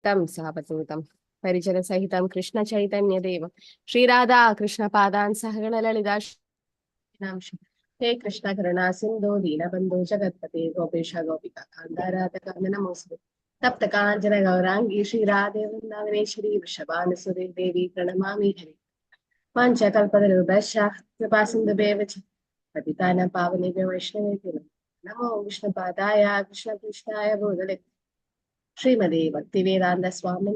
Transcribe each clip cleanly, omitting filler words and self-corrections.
Tam Sapatam. Parijana Sahitam Krishna Chaitanya Deva. Sri Radha Krishna Padan Sahagana Lalita Namshi. Hey Krishna Karana Sindhu Dina Bandhu Jagatpati Gopesha Gopika Kandara Takana Mosli. Tapta Kanjana Gaurangi Sri Radhe Vrindavaneshwari Vrishabhanu Suri Devi Pranamami Hari. Pancha Kalpadarubhasha Kripasindhu Patitana Pavani Vaishnava Namo Vishnu Padaya Krishna Krishnaya Bodhale Srimade Bhakti Vedanta Swami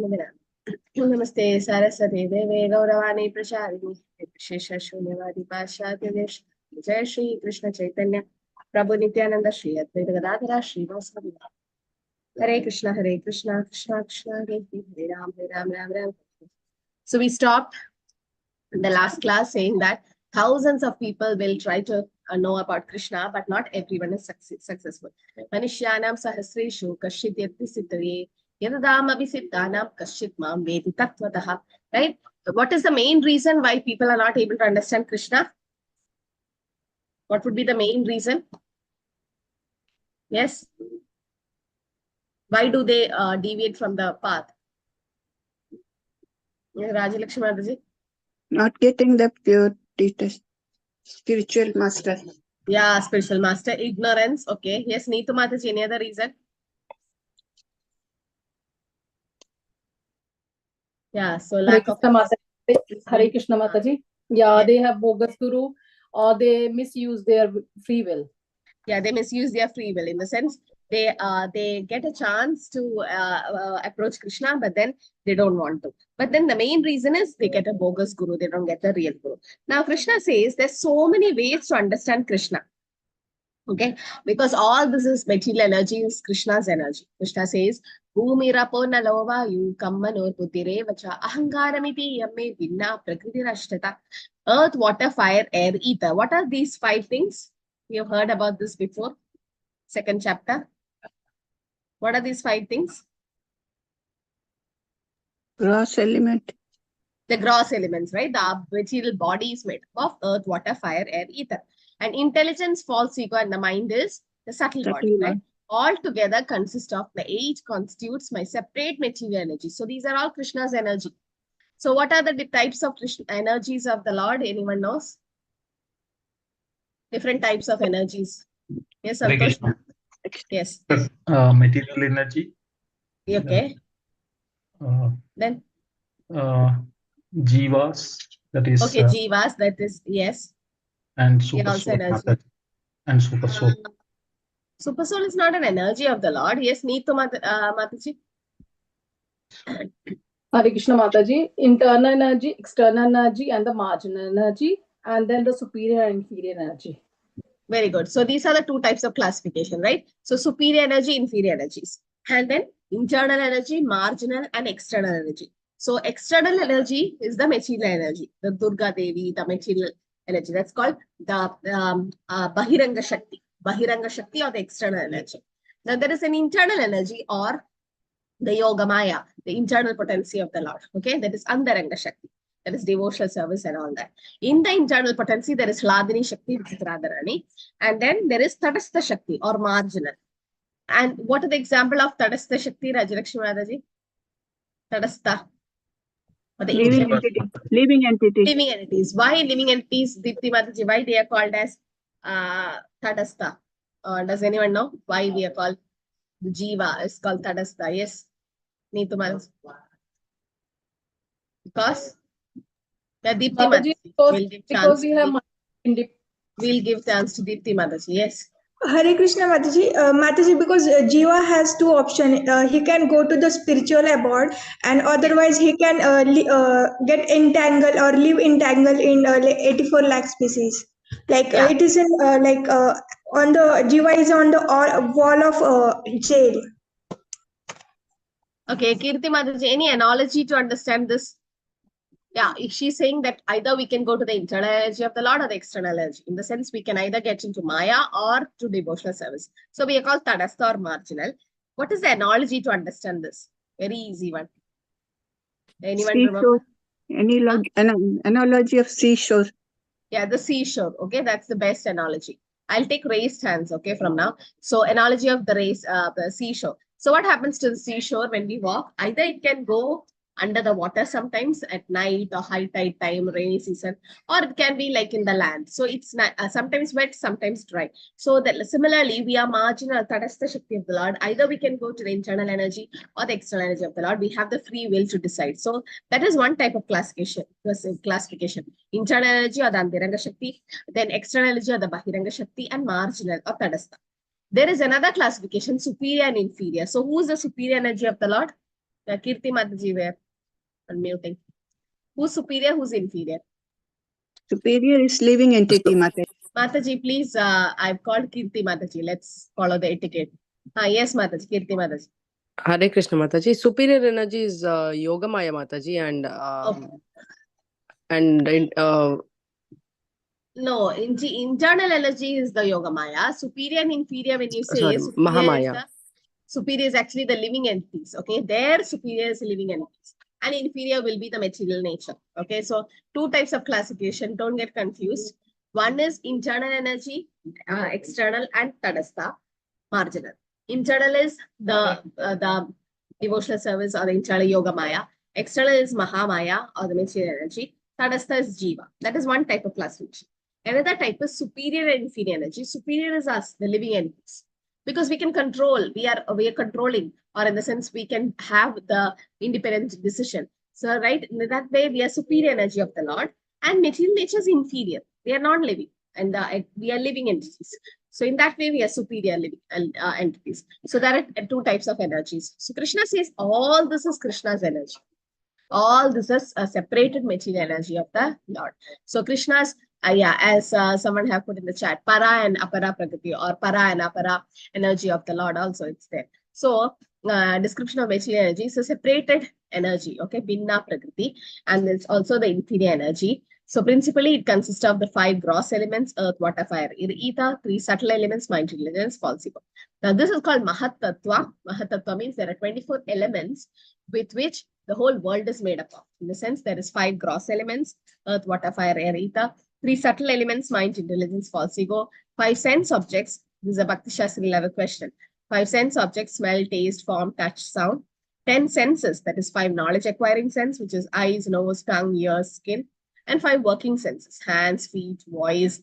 Namaste Saraswati Deve Gauravani Prasharini Shesha Shunyavadi Pashatya Desh Jai Shri Krishna Chaitanya Prabhu Nityananda Shri Advaita Gadadhara Shri Vasavadana Hare Krishna Krishna Krishna Hare Hare Ram Ram. So we stopped the last class saying that thousands of people will try to know about Krishna, but not everyone is successful. Manishyanam sahasreshu kashit yatti siddhare yadadam abhisittanam kashit mam vedi tattvataha. Right? What is the main reason why people are not able to understand Krishna? What would be the main reason? Yes? Why do they deviate from the path? Rajalakshmi Mataji? Not getting the pure teacher, spiritual master. Yeah, spiritual master. Ignorance. Okay. Yes, Neetu Mataji, any other reason? Yeah, so lack of... Hare Krishna Mataji. Yeah, they have bogus guru or they misuse their free will. Yeah, they misuse their free will in the sense they get a chance to approach Krishna, but then they don't want to. But then the main reason is they get a bogus guru. They don't get the real guru. Now, Krishna says there's so many ways to understand Krishna. Okay, because all this is material energy is Krishna's energy. Krishna says, Bhumirapo nalova yu kammanor buddhire vacha ahangaramiti yamme vinna prakriti rashtata. Earth, water, fire, air, ether. What are these 5 things? We have heard about this before. Second chapter. What are these 5 things? Gross element. The gross elements, right? The material body is made of earth, water, fire, air, ether. And intelligence, false ego, and the mind is the subtle body, right? All together consist of the 8 constitutes my separate material energy. So these are all Krishna's energy. So what are the types of energies of the Lord? Anyone knows? Different types of energies. Yes, Santosh? Yes. Material energy. Okay. Then? Jivas. That is. Okay, Jivas. That is, yes. And Super Soul. And Super Soul. Super Soul is not an energy of the Lord. Yes, Neetu Mataji. Hare Krishna Mataji. Internal energy, external energy, and the marginal energy, and then the superior and inferior energy. Very good. So these are the 2 types of classification, right? So superior energy, inferior energies. And then internal energy, marginal, and external energy. So external energy is the material energy, the Durga Devi, the material energy. That's called the Bahiranga Shakti. Bahiranga Shakti or the external energy. Then there is an internal energy or the Yoga Maya, the internal potency of the Lord. Okay, that is Antaranga Shakti. That is devotional service and all that. In the internal potency, there is Hladini Shakti, which is Radharani. And then there is Tadastha Shakti or marginal. And what is the example of Tadastha Shakti, Rajalakshmi Mataji? Tadastha. Living entity. Living entity. Living entities. Why living entities, Dipti Mataji? Why they are called as Tadastha? Does anyone know why we are called? The Jiva is called Tadastha. Yes. Neetu Mataji. Because the Dipti Mataji. We'll give chance to Dipti Mataji. Yes. Hare Krishna Mataji, because Jiva has 2 options. He can go to the spiritual abode, and otherwise he can get entangled or live entangled in 84 lakh species. Like it is in on the Jiva is on the wall of jail. Okay, Kirti Mataji, any analogy to understand this? Yeah, she's saying that either we can go to the internal energy of the Lord or the external energy. In the sense, we can either get into Maya or to devotional service. So we are called Tadastha or marginal. What is the analogy to understand this? Very easy one. Anyone remember? Any analogy of seashore. Yeah, the seashore. Okay, that's the best analogy. I'll take raised hands, okay, from now. So analogy of the seashore. So what happens to the seashore when we walk? Either it can go under the water sometimes at night or high tide time, rainy season, or it can be like in the land. So it's not, sometimes wet, sometimes dry. So that similarly, we are marginal, Tadastha Shakti of the Lord. Either we can go to the internal energy or the external energy of the Lord. We have the free will to decide. So that is one type of classification. Internal energy or the Antiranga Shakti, then external energy or the Bahiranga Shakti, and marginal or Tadastha. There is another classification, superior and inferior. So who is the superior energy of the Lord? Kirti Mataji, where? Unmuting. Who's superior, who's inferior? Superior is living entity, Mataji. Mataji, please, I've called Kirti Mataji. Let's follow the etiquette. Yes, Mataji, Kirti Mataji. Hare Krishna Mataji. Superior energy is Yogamaya Mataji, No, internal energy is the Yogamaya. Superior and inferior, when you say sorry, superior Mahamaya. Superior is actually the living entities. Okay, their superior is living entities, and inferior will be the material nature. Okay, so two types of classification. Don't get confused. One is internal energy, external, and Tadastha, marginal. Internal is the devotional service or the internal Yogamaya. External is Mahamaya or the material energy. Tadastha is Jiva. That is one type of classification. Another type is superior and inferior energy. Superior is us, the living entities. Because we can control, we are controlling, or in the sense we can have the independent decision. So, right, in that way, we are superior energy of the Lord, and material nature is inferior. They are non-living, and we are living entities. So, in that way, we are superior living entities. So, there are two types of energies. So, Krishna says all this is Krishna's energy. All this is a separated material energy of the Lord. So, Krishna's as someone have put in the chat, para and apara prakriti, or para and apara energy of the Lord also, it's there. So description of material energy is a separated energy, okay, binna prakriti, and it's also the inferior energy. So principally it consists of the 5 gross elements, earth, water, fire, ether, 3 subtle elements, mind, intelligence, false ego. Now this is called Mahat Tattva. Mahat Tattva means there are 24 elements with which the whole world is made up of. In the sense, there is 5 gross elements, earth, water, fire, air, ether, 3 subtle elements, mind, intelligence, false ego, 5 sense objects. This is a Bhakti Shastri level question. 5 sense objects, smell, taste, form, touch, sound. 10 senses, that is 5 knowledge acquiring sense, which is eyes, nose, tongue, ears, skin. And 5 working senses, hands, feet, voice,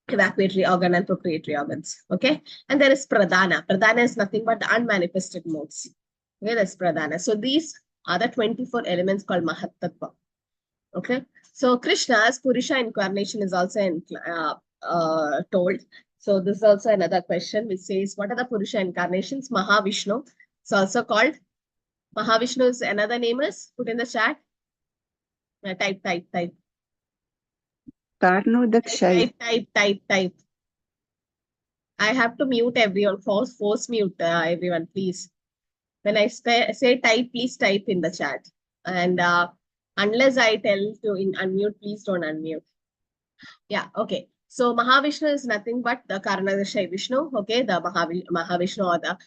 evacuatory organ, and procreatory organs. Okay. And there is Pradhana. Pradhana is nothing but the unmanifested modes. Okay, that's Pradhana. So these are the 24 elements called Mahat Tattva. Okay. So Krishna's Purusha incarnation is also told. So this is also another question which says, what are the Purusha incarnations? Mahavishnu. It's also called. Mahavishnu's another name is put in the chat. Type. Type. I have to mute everyone. Force mute everyone, please. When I say type, please type in the chat. And unless I tell to unmute, please don't unmute. Yeah, okay. So Mahavishnu is nothing but the Karanadashay Vishnu. Okay, the Mahavishnu, or the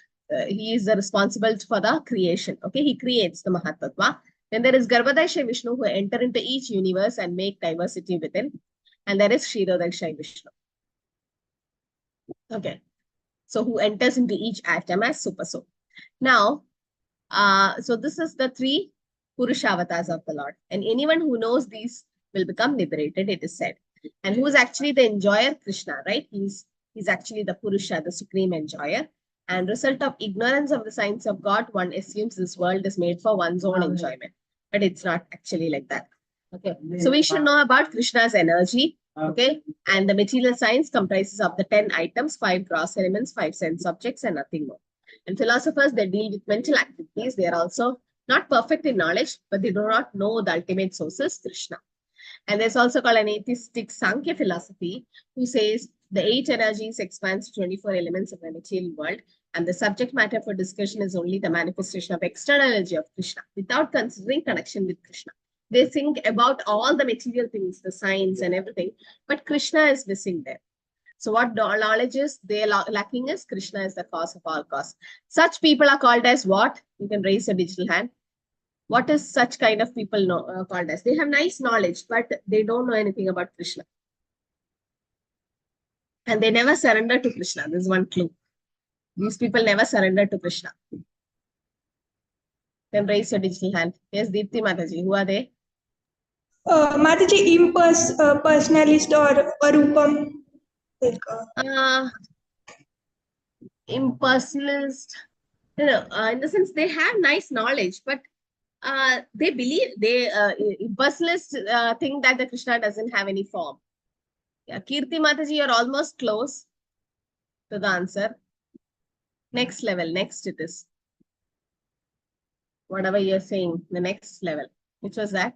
he is responsible for the creation. Okay, he creates the Mahat Tattva. Then there is Garbhadashay Vishnu, who enter into each universe and make diversity within. And there is Kshirodakshai Vishnu. Okay, so who enters into each atom as super soul. Now, so this is the 3 Purusha avatars of the Lord. And anyone who knows these will become liberated, it is said. And who is actually the enjoyer? Krishna, right? He's actually the Purusha, the supreme enjoyer. And result of ignorance of the science of God, one assumes this world is made for one's own enjoyment. But it's not actually like that. Okay. So we should know about Krishna's energy. Okay. And the material science comprises of the 10 items, 5 gross elements, 5 sense objects, and nothing more. And philosophers, they deal with mental activities. They are also not perfect in knowledge, but they do not know the ultimate sources, Krishna. And there's also called an atheistic Sankhya philosophy, who says the 8 energies expands to 24 elements of the material world. And the subject matter for discussion is only the manifestation of external energy of Krishna, without considering connection with Krishna. They think about all the material things, the science and everything, but Krishna is missing there. So what knowledge is they lacking is Krishna is the cause of all cause. Such people are called as what? You can raise a digital hand. What is such kind of people called as? They have nice knowledge, but they don't know anything about Krishna. And they never surrender to Krishna. This is one clue. These people never surrender to Krishna. Then raise your digital hand. Yes, Deepti Mataji. Who are they? Mataji, personalist or Rupam. Like, Impersonalist. In the sense they have nice knowledge, but they believe impersonalists think that the Krishna doesn't have any form. Yeah, Kirti Mataji, you're almost close to the answer. Next level, next it is. Whatever you're saying, the next level. Which was that?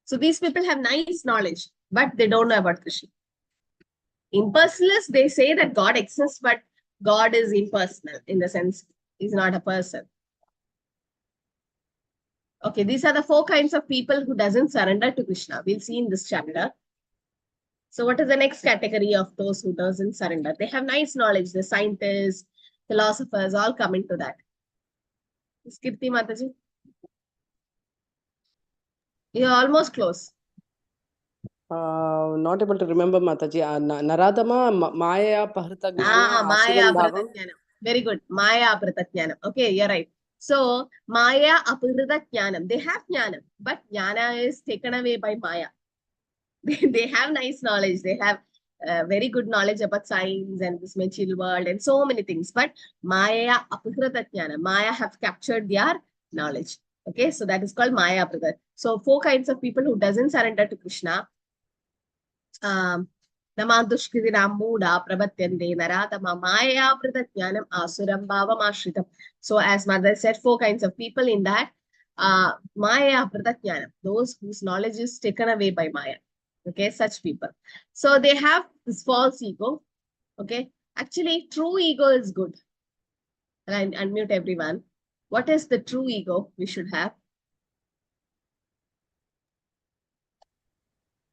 So these people have nice knowledge, but they don't know about Krishna. Impersonalists, they say that God exists, but God is impersonal in the sense he's not a person. Okay, these are the 4 kinds of people who doesn't surrender to Krishna. We'll see in this chapter. So what is the next category of those who doesn't surrender? They have nice knowledge. The scientists, philosophers, all come into that. Kirti Mataji. You're almost close. Not able to remember, Mataji. Naradama, Maya, Pahrita Jnana, Maya Asuram Bhavam. Aprithatyanam. Very good. Maya Aprithatyanam. Okay, you're right. So, Maya Aprithatyanam. They have Jnanam, but Jnana is taken away by Maya. They have nice knowledge. They have very good knowledge about science and this material world and so many things. But Maya Aprithatyanam. Maya have captured their knowledge. Okay, so that is called Maya Aprithat. So, 4 kinds of people who doesn't surrender to Krishna. Namadushkritinam Muda Prabhatyande Naratama Maya Prathatyanam Asuram Bhavam Ashritam. So as mother said, 4 kinds of people in that. Maya Prathatyanam, those whose knowledge is taken away by Maya. Okay, such people. So they have this false ego. Okay, actually true ego is good. And I unmute everyone. What is the true ego we should have?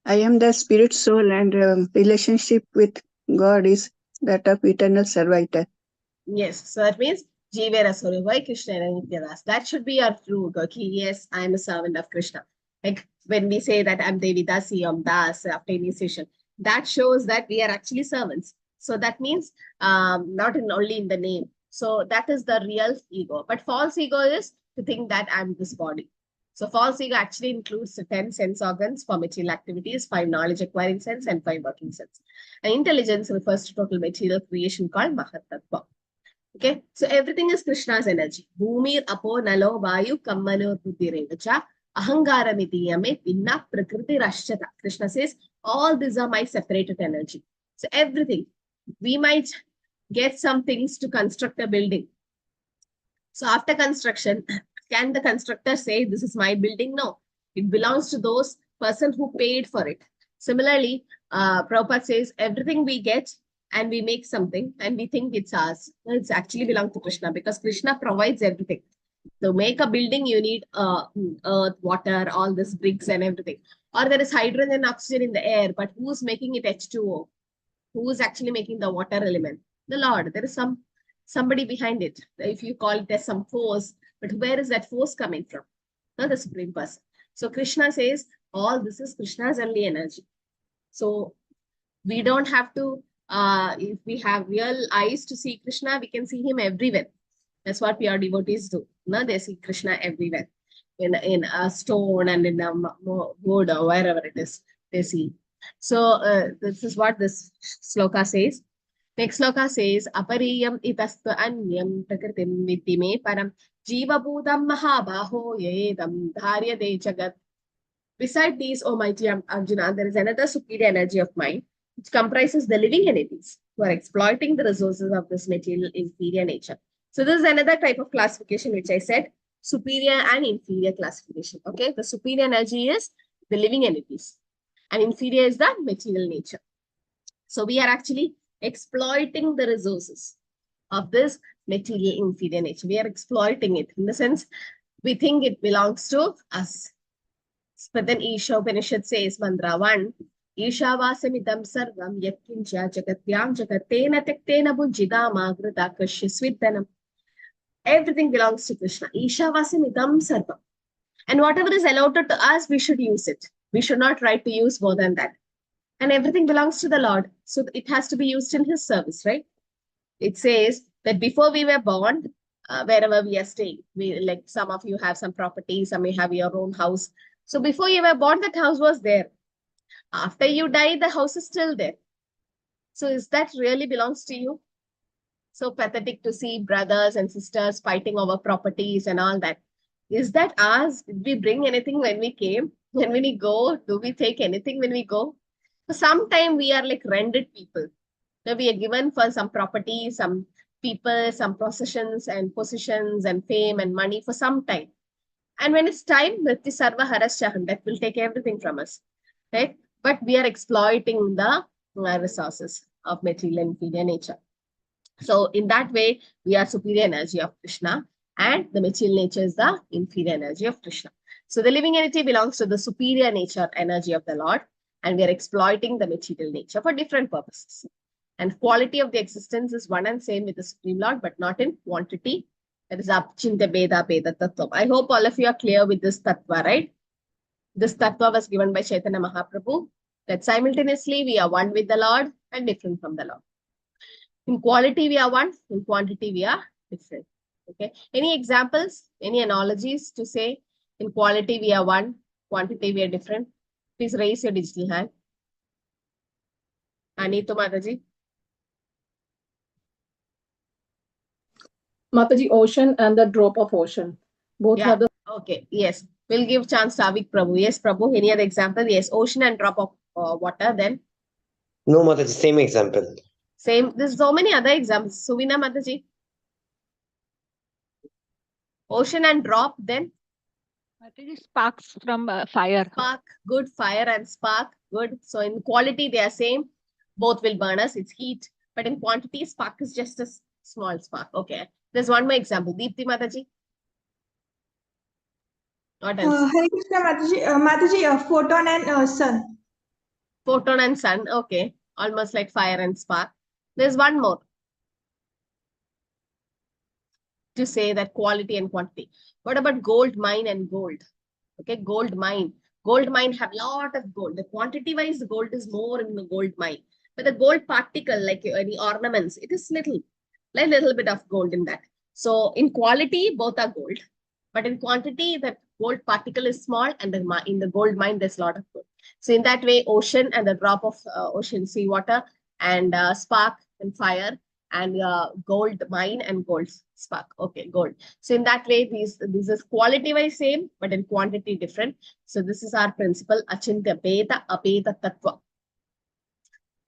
I am the spirit soul, and relationship with God is that of eternal servitor. Yes, so that means Jivera Suruvai Krishna Nityadas. That should be our true ego. Yes, I am a servant of Krishna. Like when we say that I'm Devi Dasi, I'm Das after initiation, that shows that we are actually servants. So that means not only in the name. So that is the real ego. But false ego is to think that I'm this body. So false ego actually includes the 10 sense organs for material activities, 5 knowledge acquiring sense, and 5 working sense. And intelligence refers to total material creation called Mahatattva. Okay, so everything is Krishna's energy. Bhumir apo nalo vayu kammanur buddhirevacha ahangaramiti yame vinna prakriti rashchata. Krishna says, all these are my separated energy. So everything, we might get some things to construct a building. So after construction, can the constructor say, this is my building? No, it belongs to those person who paid for it. Similarly, Prabhupada says, everything we get and we make something and we think it's ours. It's actually belong to Krishna because Krishna provides everything. To make a building, you need earth, water, all this bricks and everything. Or there is hydrogen and oxygen in the air, but who's making it H2O? Who's actually making the water element? The Lord. There is somebody behind it. If you call it as some force, but where is that force coming from? Not the Supreme Person. So Krishna says, all this is Krishna's only energy. So we don't have to, if we have real eyes to see Krishna, we can see him everywhere. That's what pure devotees do. No, they see Krishna everywhere. In a stone and in a wood or wherever it is, they see. So this is what this sloka says. Next sloka says, Apariyam itastu anyam prakritim vittime param jiva bhudam mahabaho yedam dharyate jagat. Beside these, O mighty Arjuna, there is another superior energy of mind, which comprises the living entities who are exploiting the resources of this material inferior nature. So this is another type of classification, which I said, superior and inferior classification. Okay, the superior energy is the living entities and inferior is the material nature. So we are actually exploiting the resources of this material inferior nature. We are exploiting it in the sense we think it belongs to us. But then Isha Upanishad says, Mantra 1, Isha Vasamidam Sarvam Yatkincha Jagatyam Jagatena Tektena Bunjidama Grita Kashyasvidhanam. Everything belongs to Krishna. Isha Vasamidam Sarvam. And whatever is allotted to us, we should use it. We should not try to use more than that. and everything belongs to the Lord. So it has to be used in his service, right? It says that before we were born, wherever we are staying, like some of you have some property, some may have your own house. So before you were born, that house was there. After you die, the house is still there. So is that really belongs to you? So pathetic to see brothers and sisters fighting over properties and all that. Is that ours? Did we bring anything when we came? When we go, do we take anything when we go? So sometime we are like rented people. So we are given for some property, some people, some possessions and positions and fame and money for some time. And when it's time, Mritti Sarva Harasyahan, that will take everything from us. Right? But we are exploiting the resources of material and inferior nature. So in that way, we are superior energy of Krishna, and the material nature is the inferior energy of Krishna. So the living entity belongs to the superior nature energy of the Lord, and we are exploiting the material nature for different purposes. And quality of the existence is one and same with the Supreme Lord, but not in quantity. That is Apchinta Beda Beda Tattva. I hope all of you are clear with this Tattva, right? This Tattva was given by Chaitanya Mahaprabhu, that simultaneously we are one with the Lord and different from the Lord. In quality, we are one. In quantity, we are different. Okay. Any examples, any analogies to say in quality, we are one, quantity, we are different? Please raise your digital hand. Anito Mataji. Mataji, ocean and the drop of ocean. Both Yeah. are the Okay. Yes. We'll give chance to Avik Prabhu. Yes, Prabhu. Any other example? Yes. Ocean and drop of water. Then No, Mataji, same example. same. There's so many other examples. Suvina Mataji. Ocean and drop. Then sparks from fire. spark. Good. Fire and spark. Good. So in quality, they are same. Both will burn us. It's heat. But in quantity, spark is just a small spark. Okay. There's one more example. Deepti Mataji. What else? Hare Krishna Mataji, Mataji, photon and sun. Photon and sun. Okay. Almost like fire and spark. There's one more to say that quality and quantity. What about gold mine and gold? Okay, gold mine. Gold mine have lot of gold. The quantity wise, the gold is more in the gold mine. But the gold particle, like any ornaments, it is little, like little bit of gold in that. So in quality, both are gold. But in quantity, that gold particle is small, and in the gold mine, there's a lot of gold. So in that way, ocean and the drop of ocean, sea water, and spark and fire, and gold mine and gold spark. Okay, gold. So in that way, these is quality wise same, but in quantity different. So this is our principle, Achintya Beta Apeta Tattva.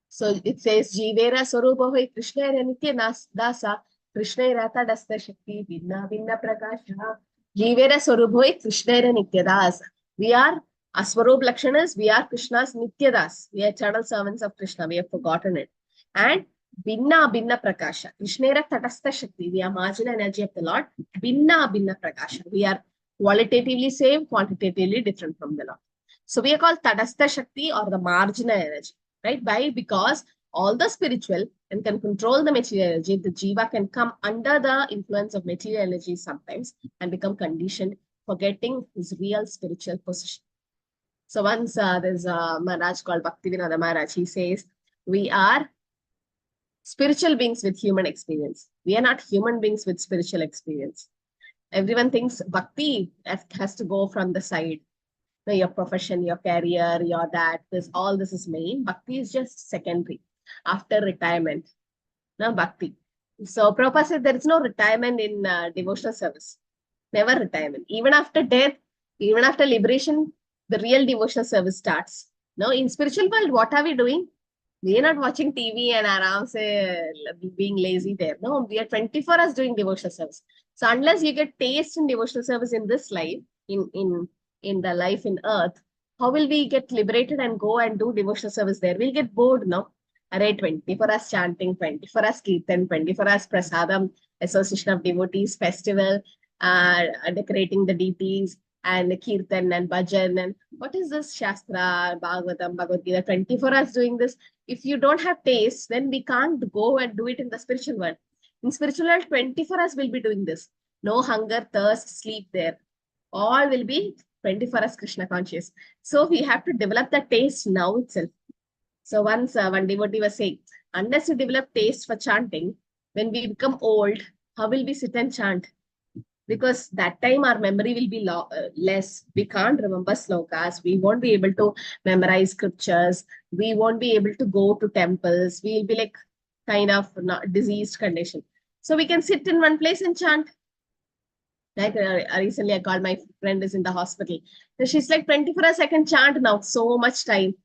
So it says, Jivera Swarupa Hoy Krishna Nitya Dasa, Krishna Rata Dasta Shakti, Vinna Vinna Prakasha. Jivera Swarupa Hoy Krishna Nitya Dasa. We are Aswarup Lakshanas, we are Krishna's Nitya Das. We are eternal servants of Krishna. We have forgotten it. And Binna Binna Prakasha. Krishnera Tatastha Shakti. We are marginal energy of the Lord. Binna Binna Prakasha. We are qualitatively same, quantitatively different from the Lord. So we are called Tatastha Shakti, or the marginal energy. Right? Why? Because all the spiritual and can control the material energy, the jiva can come under the influence of material energy sometimes and become conditioned, forgetting his real spiritual position. So once there's a Maharaj called Bhakti Vinod Maharaj, he says, we are spiritual beings with human experience. We are not human beings with spiritual experience. Everyone thinks Bhakti has to go from the side. Your profession, your career, your that, all this is main. Bhakti is just secondary. After retirement, no Bhakti. So Prabhupada said there is no retirement in devotional service. Never retirement. Even after death, even after liberation, the real devotional service starts. Now in spiritual world, what are we doing? We are not watching TV and aram se being lazy there. No, we are 24 hours doing devotional service. So unless you get taste in devotional service in this life, in the life in earth, how will we get liberated and go and do devotional service there? We'll get bored, no? Array 24 hours chanting, 24 hours kirtan, 24 hours prasadam, association of devotees, festival, decorating the deities, and the kirtan and bhajan, and what is this Shastra, Bhagavatam, Bhagavad Gita, 24 hours doing this. If you don't have taste, then we can't go and do it in the spiritual world. In spiritual world, 24 hours will be doing this. No hunger, thirst, sleep there. All will be 24 hours Krishna conscious. So we have to develop the taste now itself. So once one devotee was saying, unless you develop taste for chanting, when we become old, how will we sit and chant? Because that time our memory will be less. We can't remember slokas. We won't be able to memorize scriptures. We won't be able to go to temples. We'll be like kind of not diseased condition. So we can sit in one place and chant. Like recently I called my friend is in the hospital. So she's like 24 hours I can chant now. So much time.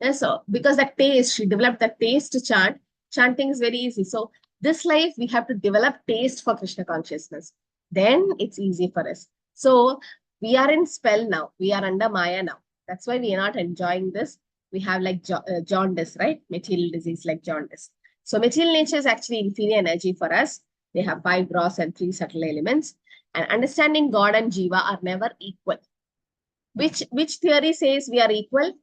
Yeah, so because that taste, she developed that taste to chant. Chanting is very easy. So this life we have to develop taste for Krishna consciousness. Then it's easy for us. So we are in spell now. We are under Maya now. That's why we are not enjoying this. We have like jaundice, right? Material disease like jaundice. So material nature is actually inferior energy for us. They have 5 gross and 3 subtle elements. And understanding God and Jiva are never equal. Which theory says we are equal?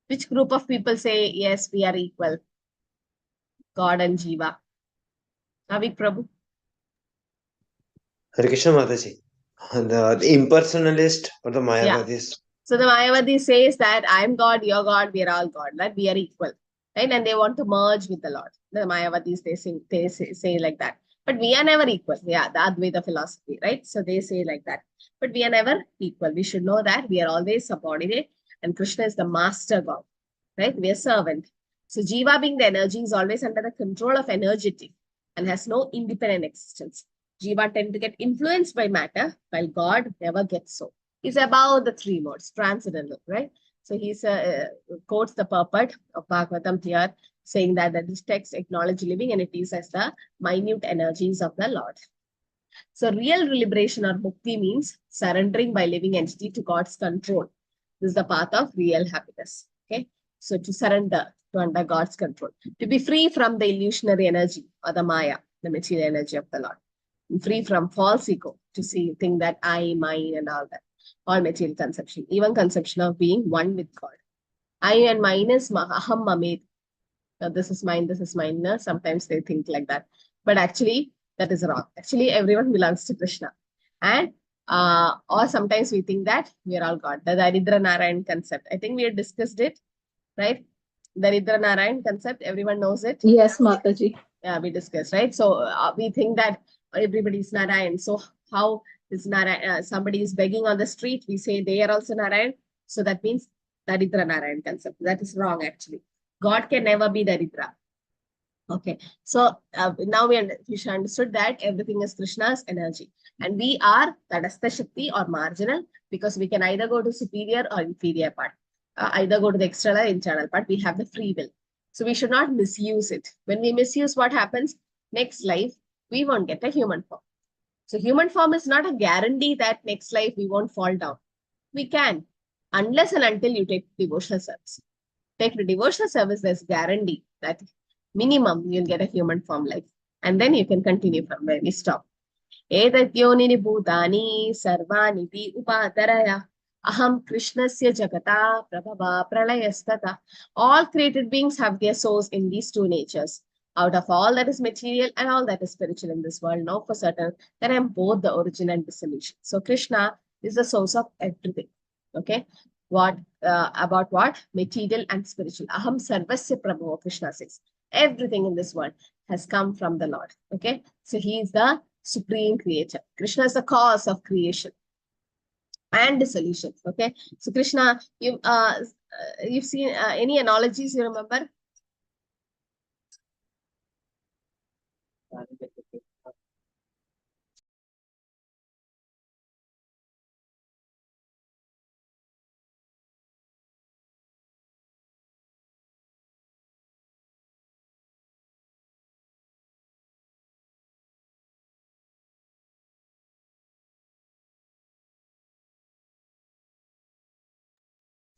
Which group of people say, yes, we are equal? God and Jiva. Avik Prabhu. Hare Krishna Mataji. The impersonalist or the Mayavadis. So the Mayavadi says that I'm God, you're God, we're all God, that we are equal. Right? And they want to merge with the Lord. The Mayavadis, they say like that. But we are never equal. Yeah, the Advaita philosophy, right? So they say like that. But we are never equal. We should know that we are always subordinate and Krishna is the master God, right? We are servant. So Jiva being the energy is always under the control of energetic and has no independent existence. Jiva tend to get influenced by matter while God never gets so. He's above the 3 modes, transcendental, right? So he quotes the purport of Bhagavatam here, saying that this text acknowledges living entities as the minute energies of the Lord. So real liberation or mukti means surrendering by living entity to God's control. This is the path of real happiness. Okay, so to surrender to under God's control, to be free from the illusionary energy or the Maya, the material energy of the Lord, and free from false ego to think that I, mine, and all that, all material conception, even conception of being one with God. I and mine is aham mamed. This is mine, this is mine. Sometimes they think like that. But actually, that is wrong. Actually, everyone belongs to Krishna. And or sometimes we think that we are all God. The Daridra Narayan concept. I think we have discussed it, right? Daridra Narayan concept, everyone knows it. Yes, Mataji. Yeah, we discussed, right? So we think that everybody is Narayan. So how is Narayan? Somebody is begging on the street, we say they are also Narayan. So that means Daridra Narayan concept. That is wrong, actually. God can never be Daridra. Okay, so now we should understood that everything is Krishna's energy. And we are Tadastha Shakti or marginal, because we can either go to superior or inferior part. Either go to the external or internal part. We have the free will. So we should not misuse it. When we misuse, what happens? Next life, we won't get a human form. So human form is not a guarantee that next life we won't fall down. We can, unless and until you take devotional service. Take the devotional service, there's guarantee that minimum you'll get a human form life. And then you can continue from where we stop. Edatyonini bhutani sarvaniti upadaraya aham krishnasya jagata prabhava pralayastata. All created beings have their source in these 2 natures. Out of all that is material and all that is spiritual in this world, know for certain that I am both the origin and dissolution. So Krishna is the source of everything. Okay. What about what? Material and spiritual. Aham sarvasya prabhu, Krishna says. Everything in this world has come from the Lord. Okay. So he is the supreme creator. Krishna is the cause of creation and dissolution. Okay. So Krishna, you've seen any analogies you remember?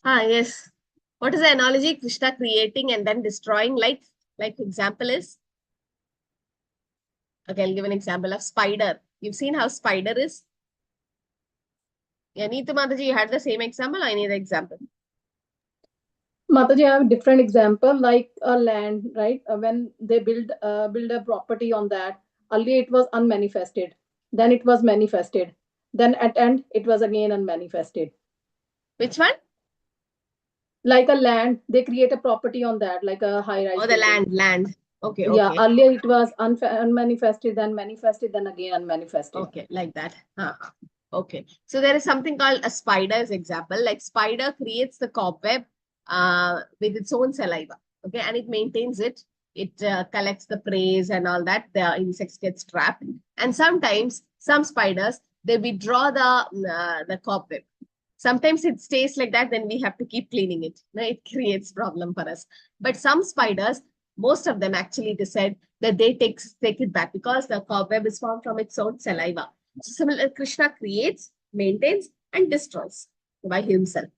Yes. What is the analogy? Krishna creating and then destroying, like example is? Okay, I'll give an example of spider. You've seen how spider is? Yeah, Neetu Mataji, you had the same example or any other example? Mataji, I have a different example, like a land, right? When they build a property on that, earlier it was unmanifested, then it was manifested, then at end it was again unmanifested. Which one? like a land, they create a property on that, like a high-rise Oh, the building. land. Okay, Yeah, okay. earlier it was unmanifested, then manifested, then again unmanifested. Okay, like that. Okay. So there is something called a spider's example. Like spider creates the cobweb with its own saliva. Okay, and it maintains it. It collects the prey and all that. The insects gets trapped. And sometimes some spiders, they withdraw the cobweb. Sometimes it stays like that, then we have to keep cleaning it. No, it creates problem for us. But some spiders, most of them actually decide that they take it back because the cobweb is formed from its own saliva. So similar, Krishna creates, maintains, and destroys by himself.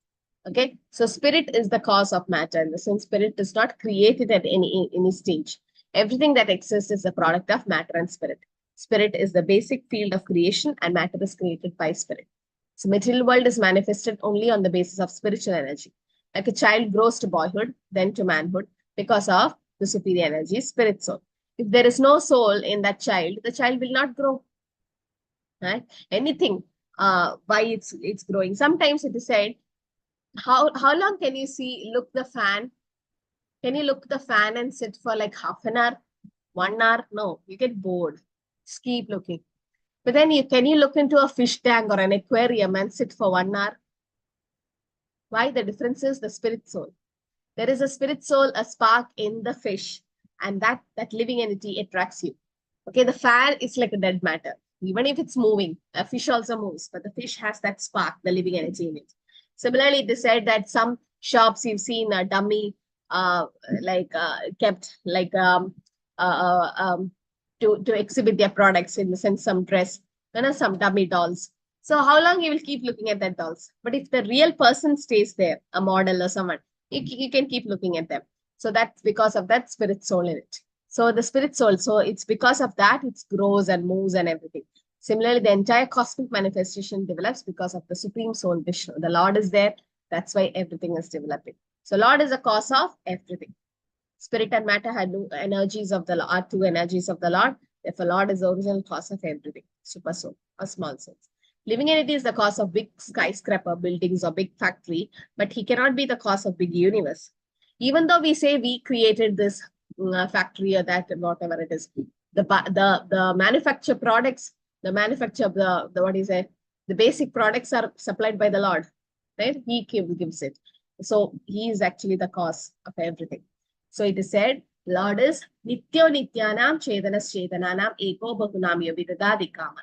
Okay, so spirit is the cause of matter. In the sense, spirit does not create it at any stage. Everything that exists is a product of matter and spirit. Spirit is the basic field of creation, and matter is created by spirit. So material world is manifested only on the basis of spiritual energy. Like a child grows to boyhood, then to manhood, because of the superior energy, spirit soul. If there is no soul in that child, the child will not grow. Right? Anything, why it's growing. Sometimes it is said, how long can you look the fan? Can you look the fan and sit for like half an hour, 1 hour? No, you get bored. Just keep looking. But then can you look into a fish tank or an aquarium and sit for 1 hour? Why? The difference is the spirit soul. There is a spirit soul, a spark in the fish, and that living entity attracts you. Okay, the fan is like a dead matter. Even if it's moving, a fish also moves, but the fish has that spark, the living energy in it. Similarly, they said that some shops you've seen a dummy kept like to exhibit their products, in the sense some dress, some dummy dolls. So how long you will keep looking at that dolls? But if the real person stays there, a model or someone, you can keep looking at them. So that's because of that spirit soul in it. So the spirit soul, so it's because of that it grows and moves and everything. Similarly, the entire cosmic manifestation develops because of the supreme soul, Vishnu. The Lord is there. That's why everything is developing. So Lord is the cause of everything. Spirit and matter are two energies of the Lord. Therefore, Lord is the original cause of everything. Super soul or small souls. Living entity is the cause of big skyscraper buildings or big factory, but he cannot be the cause of big universe. Even though we say we created this factory or that, whatever it is, the manufacture products, the manufacture of the basic products are supplied by the Lord, right? He gives it. So he is actually the cause of everything. So it is said, Lord is Nityo Nityanam Chedanas Chedananam Eko Bahunam Yabidadadi Kama.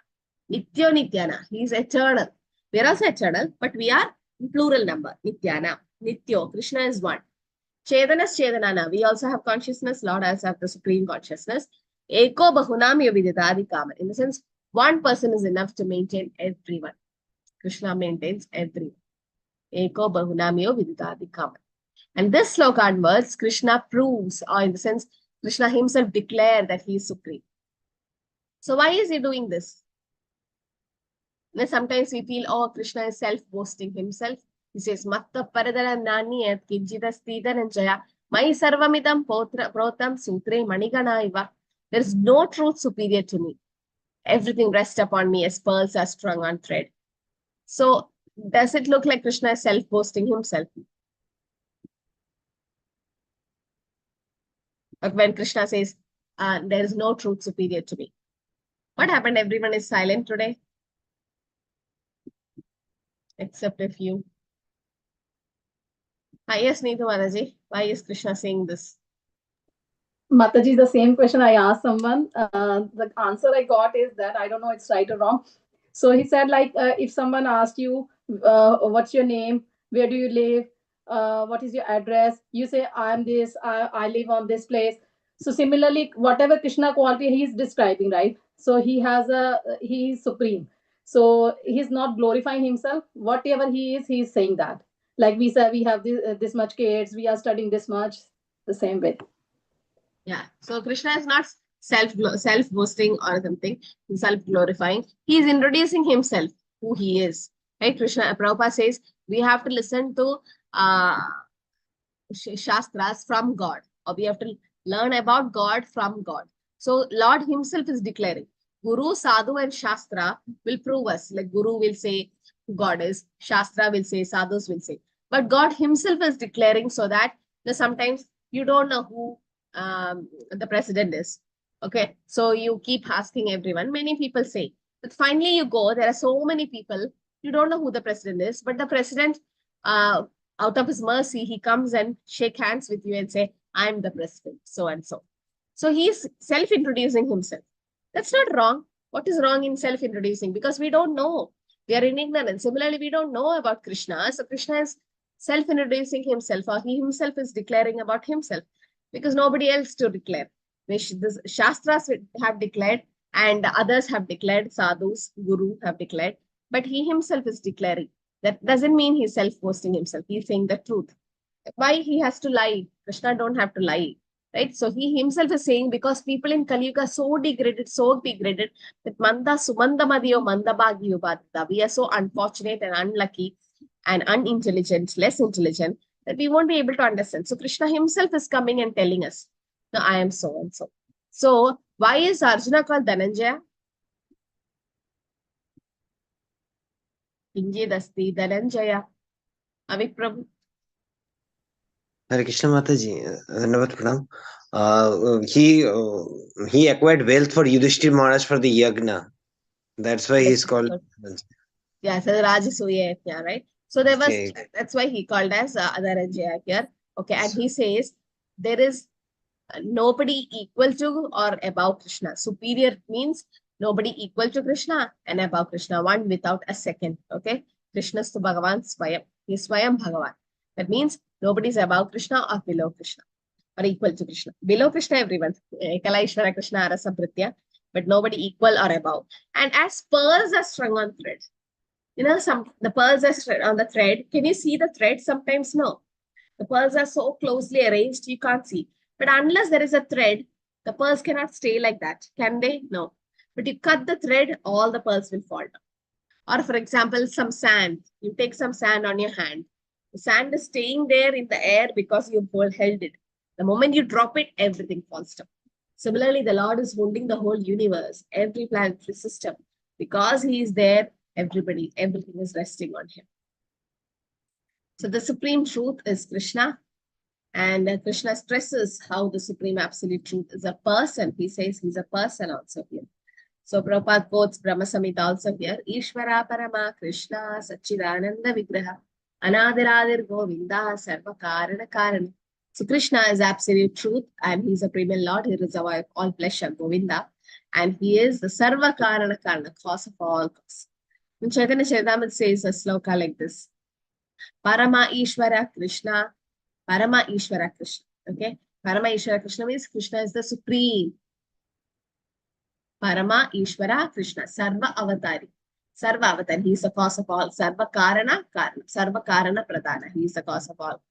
Nityo Nityana. He is eternal. We are also eternal, but we are in plural number. Nityana. Nityo. Krishna is one. Chedanas Chedanana. We also have consciousness. Lord also have the supreme consciousness. Eko Bahunam Yabidadadi Kama. In the sense, one person is enough to maintain everyone. Krishna maintains everyone. Eko Bahunamyo Vididadi Kama. And this sloka onwards, Krishna proves, or in the sense, Krishna himself declared that he is supreme. So why is he doing this? Now, sometimes we feel, oh, Krishna is self-boasting himself. He says, Matta Paradara Nani et Kinjita Sthidaranjaya Mai Sarvamidam Protam Sutre Maniganaiva. There is no truth superior to me. Everything rests upon me as pearls are strung on thread. So, does it look like Krishna is self-boasting himself? But when Krishna says, there is no truth superior to me. What happened? Everyone is silent today. Except a few. Yes, Neetu Mataji. Why is Krishna saying this? Mataji, the same question I asked someone. The answer I got is that I don't know it's right or wrong. So he said, like, if someone asked you, what's your name? Where do you live? What is your address? You say, I'm this, I live on this place. So similarly, whatever Krishna quality he is describing, right? So he is supreme. So he's not glorifying himself. Whatever he is saying that. Like we said, we have this much kids, we are studying this much, the same way. Yeah. So Krishna is not self-boasting or something, self-glorifying. He is introducing himself, who he is. Right? Prabhupada says we have to listen to Shastras from God, or we have to learn about God from God. So Lord himself is declaring. Guru, Sadhu and Shastra will prove us. Like Guru will say who God is, Shastra will say, Sadhus will say. But God himself is declaring, so that sometimes you don't know who the president is. Okay, so you keep asking everyone. Many people say, but finally you go, there are so many people, you don't know who the president is, but the president, out of his mercy, he comes and shake hands with you and say, I'm the president, so and so. So he's self-introducing himself. That's not wrong. What is wrong in self-introducing? Because we don't know. We are in ignorance. Similarly, we don't know about Krishna. So Krishna is self-introducing himself, or he himself is declaring about himself, because nobody else to declare. The Shastras have declared, and others have declared, sadhus, guru have declared, but he himself is declaring. That doesn't mean he's self-boasting himself. He's saying the truth. Why he has to lie? Krishna don't have to lie. Right? So he himself is saying, because people in Kali Yuga are so degraded, that manda sumanda madiyo manda bhagiyo badita. We are so unfortunate and unlucky and unintelligent, less intelligent, that we won't be able to understand. So Krishna himself is coming and telling us, no, I am so and so. So why is Arjuna called Dhananjaya? Inje dasti Dhananjaya. Aviprabhu. Hare Krishna Mataji, Dhanavad Pranam. He acquired wealth for Yudhishthir Maharaj for the yagna. That's why he's called. Yeah, so the Rajasuya, yeah, right? So there was, that's why he called as Dhananjaya here. Okay, and he says there is nobody equal to or above Krishna. Superior means nobody equal to Krishna and above Krishna, one without a second. Okay, Krishna is to Bhagavan Swayam. He is Swayam Bhagavan. That means nobody is above Krishna or below Krishna or equal to Krishna. Below Krishna, everyone. Ekala Ishvara Krishna Arasa Pritya, but nobody equal or above. And as pearls are strung on thread, the pearls are on the thread. Can you see the thread? Sometimes no. The pearls are so closely arranged, you can't see. But unless there is a thread, the pearls cannot stay like that. Can they? No. But you cut the thread, all the pearls will fall down. Or for example, some sand. You take some sand on your hand. The sand is staying there in the air because you held it. The moment you drop it, everything falls down. Similarly, the Lord is holding the whole universe, every planetary system. Because he is there, everything is resting on him. So the supreme truth is Krishna. And Krishna stresses how the supreme absolute truth is a person. He says he's a person also here. So Prabhupada quotes Brahma Samhita also here. Ishvara Parama Krishna Sachidananda Vigraha Anadiradir Govinda Sarva Karana Karana. So Krishna is absolute truth, and he's a primal Lord. He is our all pleasure, Govinda. And he is the Sarva Karana Karana, cause of all cause. In Chaitanya Charitamrita says a sloka like this. Parama Ishvara Krishna, Parama Ishvara Krishna. Okay? Parama Ishvara Krishna means Krishna is the supreme. Parama Ishvara Krishna, Sarva Avatari. Sarva Avatari, he is the cause of all. Sarva Karana, Karana. Sarva Karana Pradana, he is the cause of all.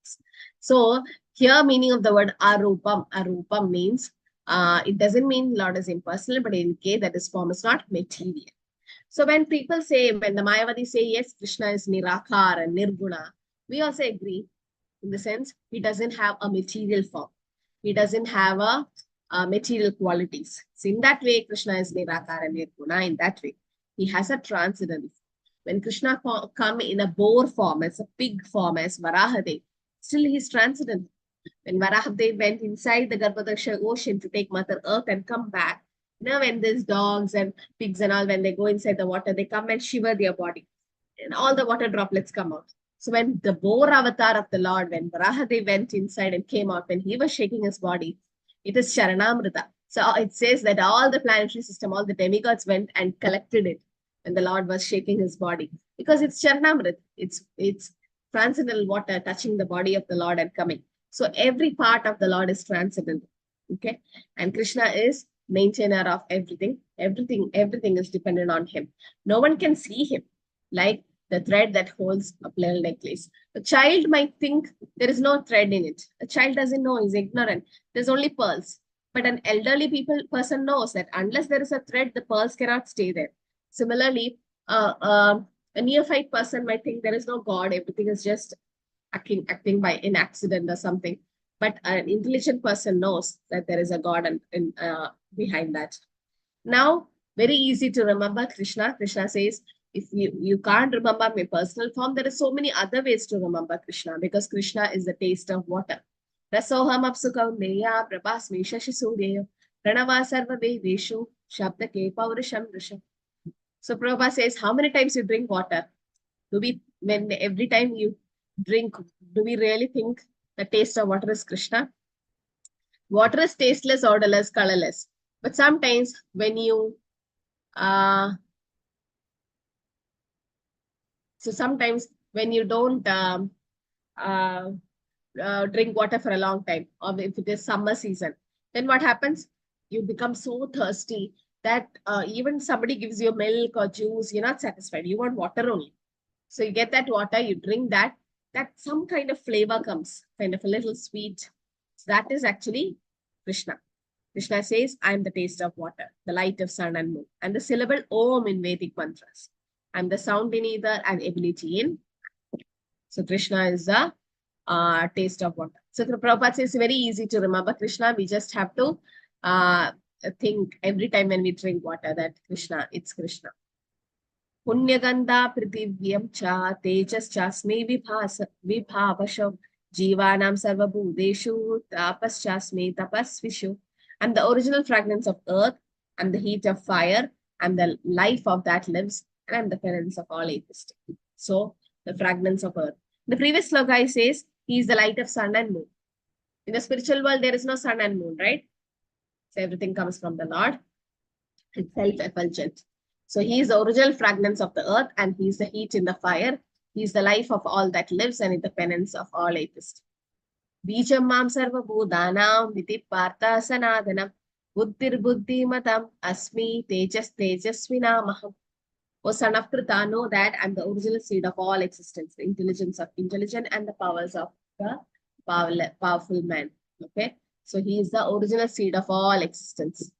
So, here meaning of the word Arupam. Arupam means, it doesn't mean Lord is impersonal, but in case that his form is not material. So when people say, when the Mayavadis say, yes, Krishna is Nirakar and Nirguna, we also agree in the sense, he doesn't have a material form. He doesn't have a material qualities. So in that way, Krishna is Nirakar and Nirguna. In that way, he has a transcendental. When Krishna come in a boar form, as a pig form, as Varahadev, still he's transcendental. When Varahadev went inside the Garbhodaksha ocean to take Mother Earth and come back, when there's dogs and pigs and all, when they go inside the water, they come and shiver their body. And all the water droplets come out. So when the boar avatar of the Lord, when Varahadev went inside and came out, when he was shaking his body, it is Charanamrita. So it says that all the planetary system, all the demigods went and collected it when the Lord was shaking his body. Because it's Charanamrita. It's transcendental water touching the body of the Lord and coming. So every part of the Lord is transcendental. Okay? And Krishna is maintainer of everything. Everything is dependent on him. No one can see him, like the thread that holds a pearl necklace. A child might think there is no thread in it. A child doesn't know, he's ignorant. There's only pearls. But an elderly person knows that unless there is a thread, the pearls cannot stay there. Similarly, a neophyte person might think there is no God, everything is just acting by an accident or something. But an intelligent person knows that there is a God behind that. Now, very easy to remember Krishna. Krishna says, if you can't remember my personal form, there are so many other ways to remember Krishna, because Krishna is the taste of water. Rasoham apsukaundeya prabhasmi shashisurya pranava sarva vedeshu shabdake paurisham risham. So Prabhupada says, how many times you drink water? When every time you drink, do we really think the taste of water is Krishna? Water is tasteless, odorless, colorless. But sometimes when you don't drink water for a long time, or if it is summer season, then what happens? You become so thirsty that even somebody gives you milk or juice, you're not satisfied. You want water only. So you get that water, you drink that some kind of flavor comes, kind of a little sweet. So that is actually Krishna. Krishna says, I am the taste of water, the light of sun and moon, and the syllable Om in Vedic mantras. I am the sound in ether and ability in. So Krishna is the taste of water. So Prabhupada says it's very easy to remember Krishna. We just have to think every time when we drink water that Krishna, it's Krishna. Punyaganda prithivyam cha tejas chasme vibhavashav jivanam sarva bhudeshu tapas chasme tapasvishu. I'm the original fragrance of earth, and the heat of fire, and the life of that lives, and I'm the parents of all atheists. So the fragrance of earth. The previous sloka says he is the light of sun and moon. In the spiritual world, there is no sun and moon, right? So everything comes from the Lord. It's self-effulgent. So he is the original fragrance of the earth, and he is the heat in the fire. He is the life of all that lives, and the penance of all atheists. Bijam mam sarva bhudanam viti partha sanadanam buddhir buddhimatam asmi tejas tejasvinamaham. O son of Krita, know that I'm the original seed of all existence, the intelligence of intelligent and the powers of the powerful man. Okay, so he is the original seed of all existence.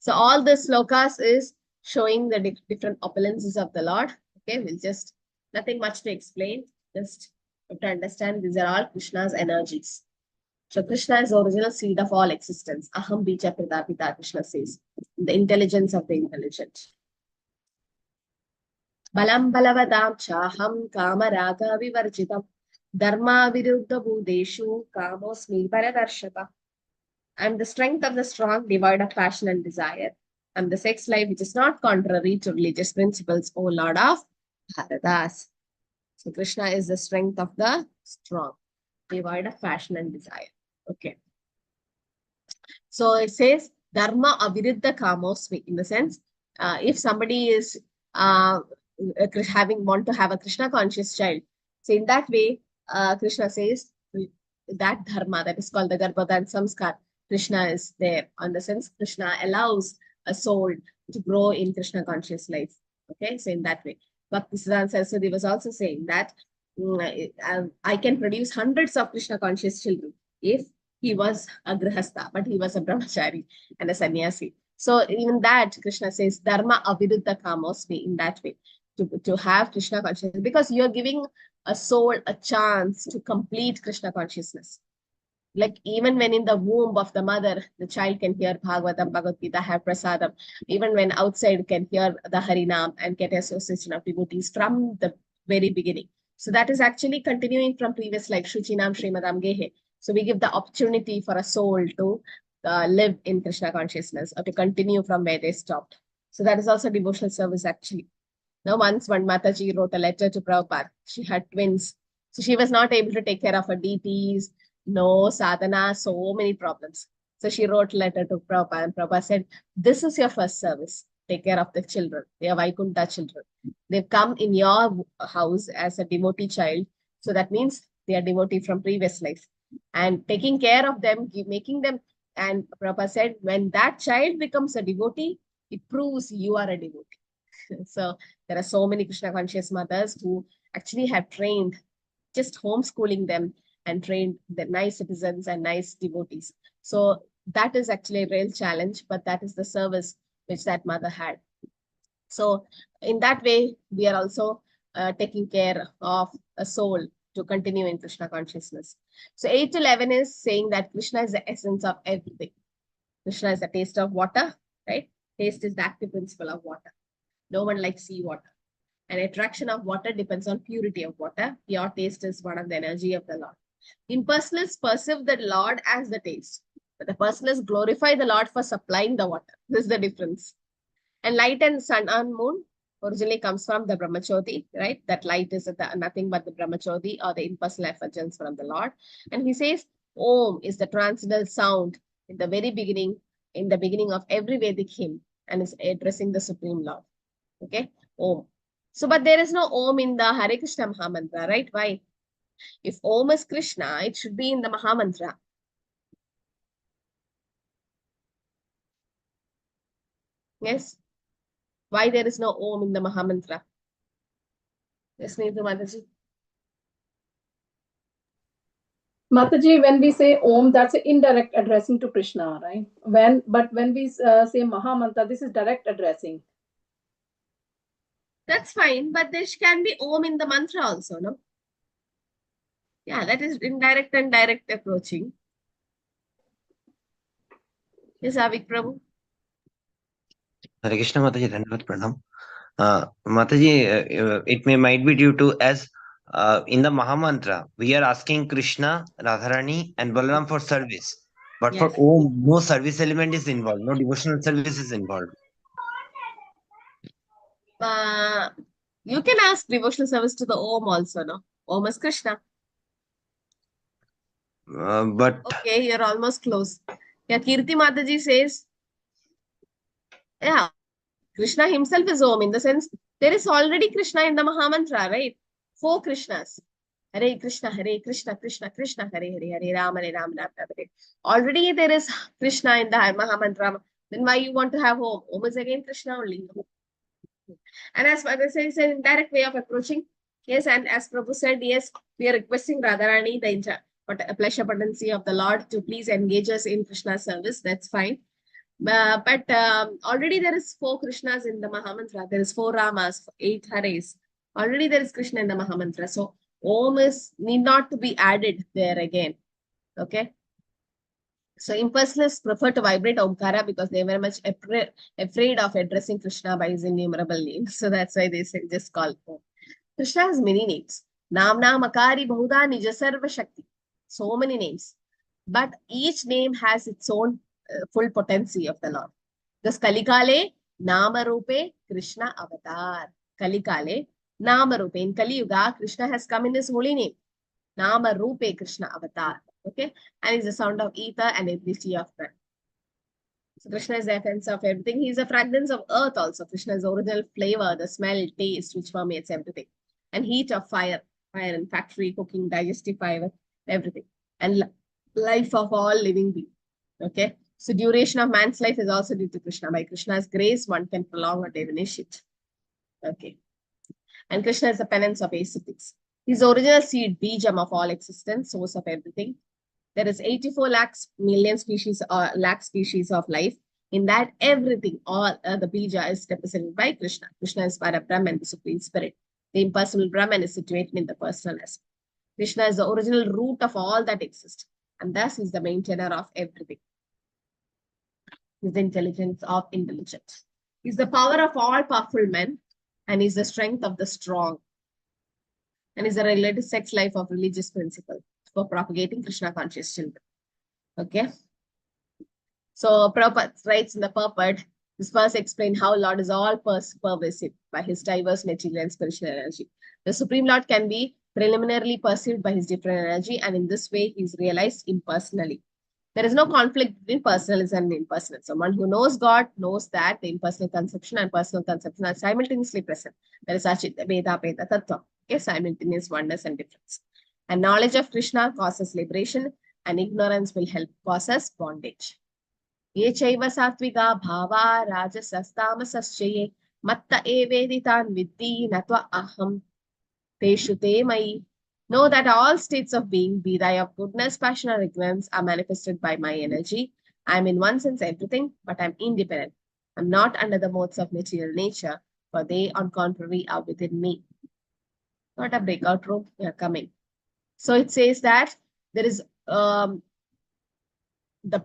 So all the slokas is showing the different opulences of the Lord. Okay, we'll just, nothing much to explain, just have to understand these are all Krishna's energies. So Krishna is the original seed of all existence. Aham bija pradapita, Krishna says, the intelligence of the intelligent. Balam balavadam chaham kama raga vivarjitam dharma viruddha bhudeshu kamosmi paradarshaka. I'm the strength of the strong, devoid of passion and desire. I'm the sex life which is not contrary to religious principles, O Lord of Bharatas. So Krishna is the strength of the strong, devoid of passion and desire. Okay. So it says dharma aviruddha kamosmi, in the sense, if somebody is want to have a Krishna conscious child, so in that way, Krishna says that dharma, that is called the Garbhodan Samskar, Krishna is there. On the sense, Krishna allows a soul to grow in Krishna conscious life. Okay, so in that way, Bhakti Siddhanta Saraswati was also saying that I can produce hundreds of Krishna conscious children if he was a grihastha, but he was a brahmachari and a sannyasi. So even that, Krishna says, dharma aviruddha kamosmi, in that way, to have Krishna consciousness, because you're giving a soul a chance to complete Krishna consciousness. Like even when in the womb of the mother, the child can hear Bhagavatam, Bhagavad Gita, have prasadam. Even when outside can hear the Harinam and get association of devotees from the very beginning. So that is actually continuing from previous life, Shuchinam Srimadam Gehe. So we give the opportunity for a soul to live in Krishna consciousness or to continue from where they stopped. So that is also devotional service actually. Now once one Mataji wrote a letter to Prabhupada. She had twins. So she was not able to take care of her deities, no sadhana, so many problems. So she wrote a letter to Prabhupada, and Prabhupada said, this is your first service. Take care of the children. They are Vaikuntha children. They've come in your house as a devotee child. So that means they are devotee from previous life. And taking care of them, making them, and Prabhupada said, when that child becomes a devotee, it proves you are a devotee. So there are so many Krishna conscious mothers who actually have trained, just homeschooling them and trained the nice citizens and nice devotees. So that is actually a real challenge, but that is the service which that mother had. So in that way, we are also taking care of a soul to continue in Krishna consciousness. So 8 to 11 is saying that Krishna is the essence of everything. Krishna is the taste of water, right? Taste is the active principle of water. No one likes sea water. And attraction of water depends on purity of water. Pure taste is one of the energy of the Lord. Impersonalists perceive the Lord as the taste, but the personalists glorify the Lord for supplying the water. This is the difference. And light and sun and moon originally comes from the Brahmachoti, right? That light is nothing but the Brahmachoti or the impersonal effulgence from the Lord. And he says, Om is the transcendental sound in the very beginning, in the beginning of every Vedic hymn, and is addressing the Supreme Lord. Okay, Om. So, but there is no Om in the Hare Krishna Mahamantra, right? Why? If Om is Krishna, it should be in the Mahamantra. Yes. Why there is no Om in the Mahamantra? Yes, Neetu Mataji. Mataji, when we say Om, that's an indirect addressing to Krishna, right? But when we say Mahamantra, this is direct addressing. That's fine, but there can be Om in the mantra also, no? Yeah, that is indirect and direct approaching. Yes, Avik Prabhu. Hare Krishna Mataji, Dhanavad Pranam. Mataji, it might be due to as in the Mahamantra, we are asking Krishna, Radharani, and Balaram for service. But Yes. for Om, no service element is involved, no devotional service is involved. You can ask devotional service to the Om also, no? Om is Krishna. But okay, you're almost close. Yeah, Kirti Mataji says, yeah, Krishna himself is Om in the sense there is already Krishna in the Mahamantra, right? 4 Krishnas. Hare Krishna, Krishna Krishna, Hare Hare, Hare Rama, Rama, Hare. Already there is Krishna in the Mahamantra. Then why you want to have Om? Om is again Krishna only. And as I say, it's an indirect way of approaching. Yes, and as Prabhu said, yes, we are requesting Radharani, the pleasure potency of the Lord, to please engage us in Krishna service. That's fine. But already there is 4 Krishnas in the Mahamantra. There is 4 Ramas, 8 Hares. Already there is Krishna in the Mahamantra. So Om need not to be added there again. Okay. So impersonalists prefer to vibrate Omkara because they were much afraid of addressing Krishna by his innumerable names. So that's why they just call Om. Krishna has many names. Namna Makari Bahuda Nija Sarva Shakti. So many names. But each name has its own full potency of the Lord. Because Kalikale, Nama Rupe, Krishna Avatar. Kalikale, Nama Rupe. In Kali Yuga, Krishna has come in his holy name. Nama Rupe, Krishna Avatar. Okay, and is the sound of ether and ability of man. So Krishna is the essence of everything. He is a fragrance of earth also. Krishna is the original flavor, the smell, taste, which permeates everything. And heat of fire in factory, cooking, digestive fire, everything. And life of all living beings. Okay, so duration of man's life is also due to Krishna. By Krishna's grace, one can prolong or diminish it. Okay, and Krishna is the penance of ascetics. He is the original seed, bijam of all existence, source of everything. There is 84 lakh species of life. In that, everything, all the bija is represented by Krishna. Krishna is Parabrahman, the Supreme Spirit. The impersonal Brahman is situated in the personal aspect. Krishna is the original root of all that exists, and thus is the maintainer of everything. He is the intelligence of intelligence. He is the power of all powerful men, and is the strength of the strong, and is the related sex life of religious principle for propagating Krishna conscious children. Okay. So Prabhupada writes in the purport, this verse explains how Lord is all pervasive by his diverse material and spiritual energy. The Supreme Lord can be preliminarily perceived by his different energy, and in this way he is realized impersonally. There is no conflict between personalism and impersonal. Someone who knows God knows that the impersonal conception and personal conception are simultaneously present. There is Achita, Veda, Peta, Tattva. Okay, simultaneous oneness and difference. And knowledge of Krishna causes liberation, and ignorance will help cause us bondage. Ye chaiva sattviga bhava rajasastamasaschaye matta eveditan viddhi natva aham teshu te mai. Know that all states of being, be they of goodness, passion, or ignorance, are manifested by my energy. I am in one sense everything, but I am independent. I am not under the modes of material nature, for they, on contrary, are within me. Not a breakout room, they are coming. So it says that there is the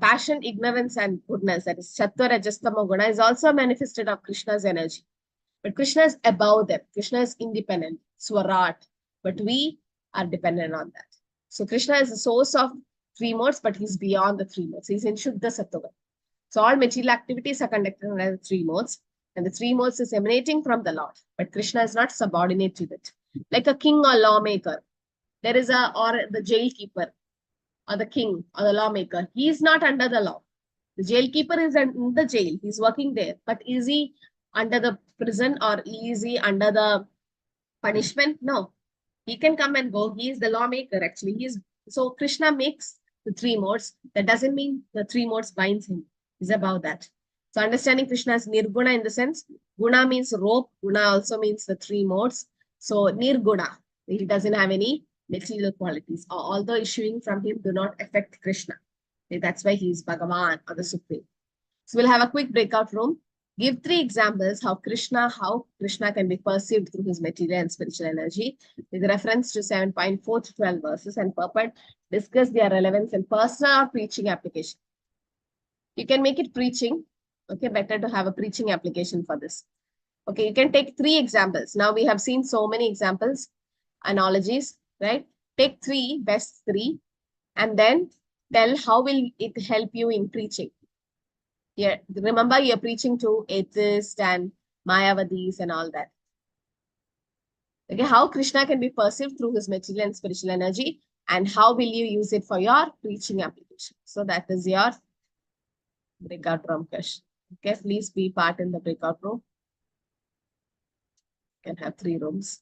passion, ignorance, and goodness, that is Sattva, Rajastama, Guna, is also manifested of Krishna's energy. But Krishna is above them. Krishna is independent, Swarat. But we are dependent on that. So Krishna is the source of three modes, but he's beyond the three modes. He's in Shuddha Sattva. So all material activities are conducted under the three modes, and the three modes is emanating from the Lord. But Krishna is not subordinate to it. Like a king or lawmaker, there is or the jailkeeper, or the king, or the lawmaker. He is not under the law. The jailkeeper is in the jail. He's working there. But is he under the prison or is he under the punishment? No. He can come and go. He is the lawmaker, actually. So Krishna makes the three modes. That doesn't mean the three modes binds him. He's above that. So understanding Krishna as Nirguna in the sense, Guna means rope. Guna also means the three modes. So Nirguna, he doesn't have any material qualities. Although issuing from him do not affect Krishna. That's why he is Bhagavan or the Supreme. So we'll have a quick breakout room. Give 3 examples how Krishna can be perceived through his material and spiritual energy with reference to 7.4 to 12 verses, and purport discuss their relevance in personal or preaching application. You can make it preaching. Okay, better to have a preaching application for this. Okay, you can take 3 examples. Now we have seen so many examples, analogies, right? Take 3, best 3, and then tell how will it help you in preaching. Yeah, remember you're preaching to atheists and Mayavadis and all that. Okay, how Krishna can be perceived through his material and spiritual energy, and how will you use it for your preaching application? So that is your breakout room question. Okay, please be part in the breakout room. You can have 3 rooms.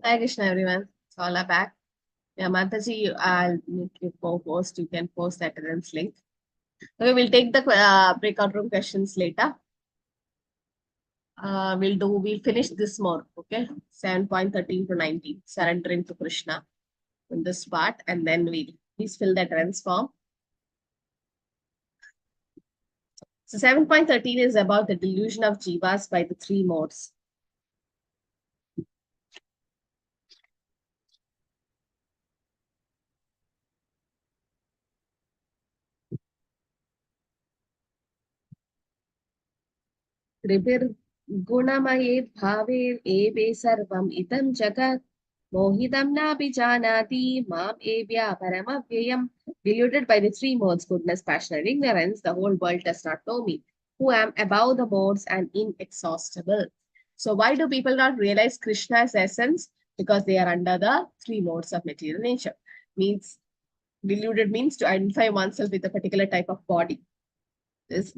Hi Krishna, everyone. So all are back. Yeah, Mataji, I'll need to post. You can post the attendance link. Okay, we'll take the breakout room questions later. We'll finish this more. Okay, 7.13 to 19. Surrendering to Krishna in this part, and then we'll please fill the attendance form. So 7.13 is about the delusion of jivas by the three modes. Guණamaye bhave eve sarvam itam jagat mohidam nabi janati mam evya paramavyayam. Deluded by the three modes, goodness, passion, and ignorance, the whole world does not know me, who am above the modes and inexhaustible. So why do people not realize Krishna's essence? Because they are under the three modes of material nature. Means deluded means to identify oneself with a particular type of body. This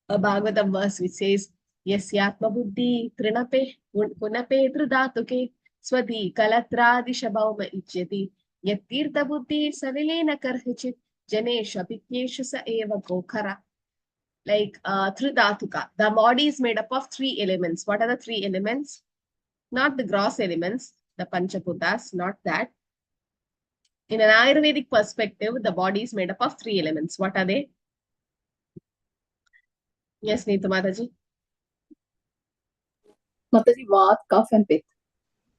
a Bhagavatam verse which says, Yasyatma buddhi trinape punape trudatuke swati kalatradi shabhauma ichyati yattirtha buddhi savilena karhichit janesha pityesha sa eva gokhara. Like Tridatuka. The body is made up of three elements. What are the three elements? Not the gross elements, the Panchaputas, not that. In an Ayurvedic perspective, the body is made up of three elements. What are they? Yes, Neetu Mataji. Mataji, Vat, Kapha and Pitta.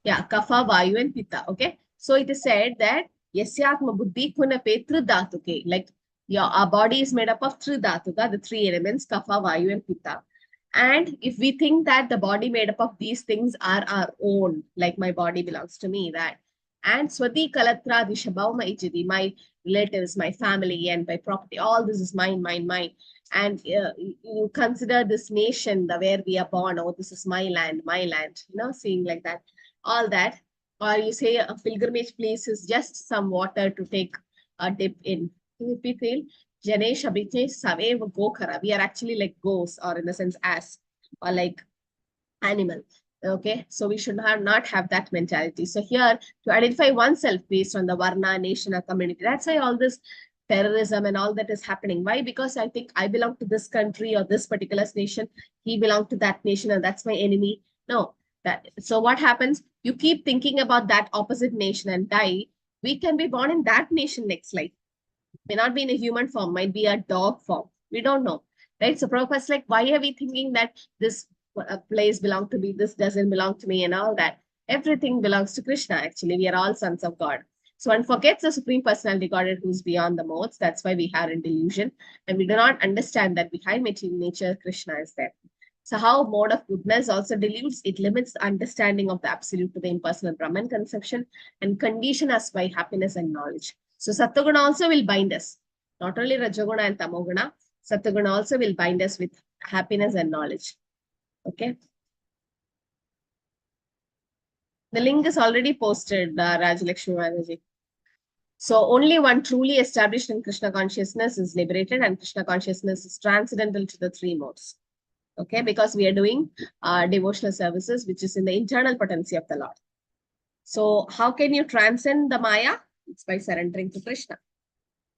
Yeah, Kapha, Vayu, and Pitta. Okay. So it is said that Yasyatma Buddhi Kunape Tridatuke. Like our body is made up of Tridatuka, the three elements, Kapha, Vayu, and Pitta. And if we think that the body made up of these things are our own, like my body belongs to me, that. And Swati Kalatra Dishabhauma Ichidi, my relatives, my family, and my property, all this is mine, mine, mine. And you consider this nation, the where we are born, oh, this is my land, seeing like that, all that. Or you say a pilgrimage place is just some water to take a dip in. If we feel, Janesh Abhite Save Gokhara, we are actually like ghosts, or in the sense ass, or like animal. Okay, so we should not have that mentality. So here, to identify oneself based on the Varna, nation, or community, that's why all this terrorism and all that is happening. Why? Because I think I belong to this country or this particular nation, he belongs to that nation, and that's my enemy. No, so what happens? You keep thinking about that opposite nation and die. We can be born in that nation next life. May not be in a human form, might be a dog form. We don't know, right? So Prabhupada's like, why are we thinking that this place belongs to me, this doesn't belong to me, and all that? Everything belongs to Krishna. Actually, we are all sons of God. So one forgets the Supreme Personality Godhead who's beyond the modes. That's why we are in delusion, and we do not understand that behind material nature, Krishna is there. So how mode of goodness also deludes, it limits the understanding of the absolute to the impersonal Brahman conception and condition us by happiness and knowledge. So Sattva-guna also will bind us. Not only Rajoguna and Tamoguna, Sattva-guna also will bind us with happiness and knowledge. Okay. The link is already posted, Rajalakshmi Mataji. So only one truly established in Krishna consciousness is liberated, and Krishna consciousness is transcendental to the three modes. Okay, because we are doing devotional services, which is in the internal potency of the Lord. So how can you transcend the Maya? It's by surrendering to Krishna.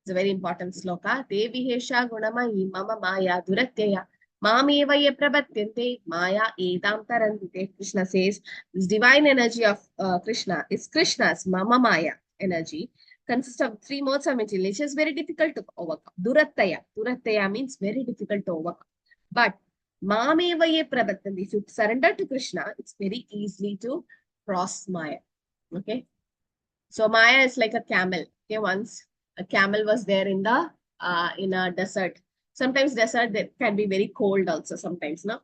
It's a very important sloka. Devi Hesha Gunamayi Mama Maya Duratyaya Mameva Ye Prabhatyante Maya Edam Tarantite. Krishna says this divine energy of Krishna is Krishna's Mama Maya energy. Consists of three modes of material nature. Is very difficult to overcome. Durataya means very difficult to overcome. But Mameva Ye Prabhatyante. If you surrender to Krishna, it's very easy to cross Maya. Okay. So Maya is like a camel. Okay, once a camel was there in a desert. Sometimes desert that can be very cold also sometimes, no?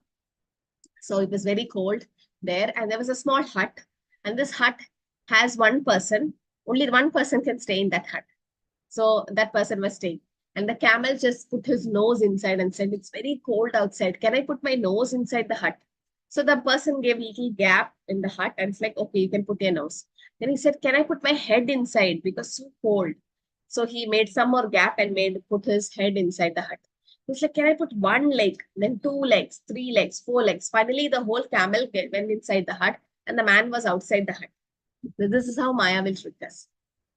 So it was very cold there, and there was a small hut, and this hut has one person. Only one person can stay in that hut. So that person was staying, and the camel just put his nose inside and said, "It's very cold outside. Can I put my nose inside the hut?" So the person gave a little gap in the hut, and it's like, "Okay, you can put your nose." Then he said, "Can I put my head inside because it's so cold?" So he made some more gap and put his head inside the hut. He's like, "Can I put one leg, then two legs, three legs, four legs?" Finally, the whole camel went inside the hut, and the man was outside the hut. This is how Maya will trick us.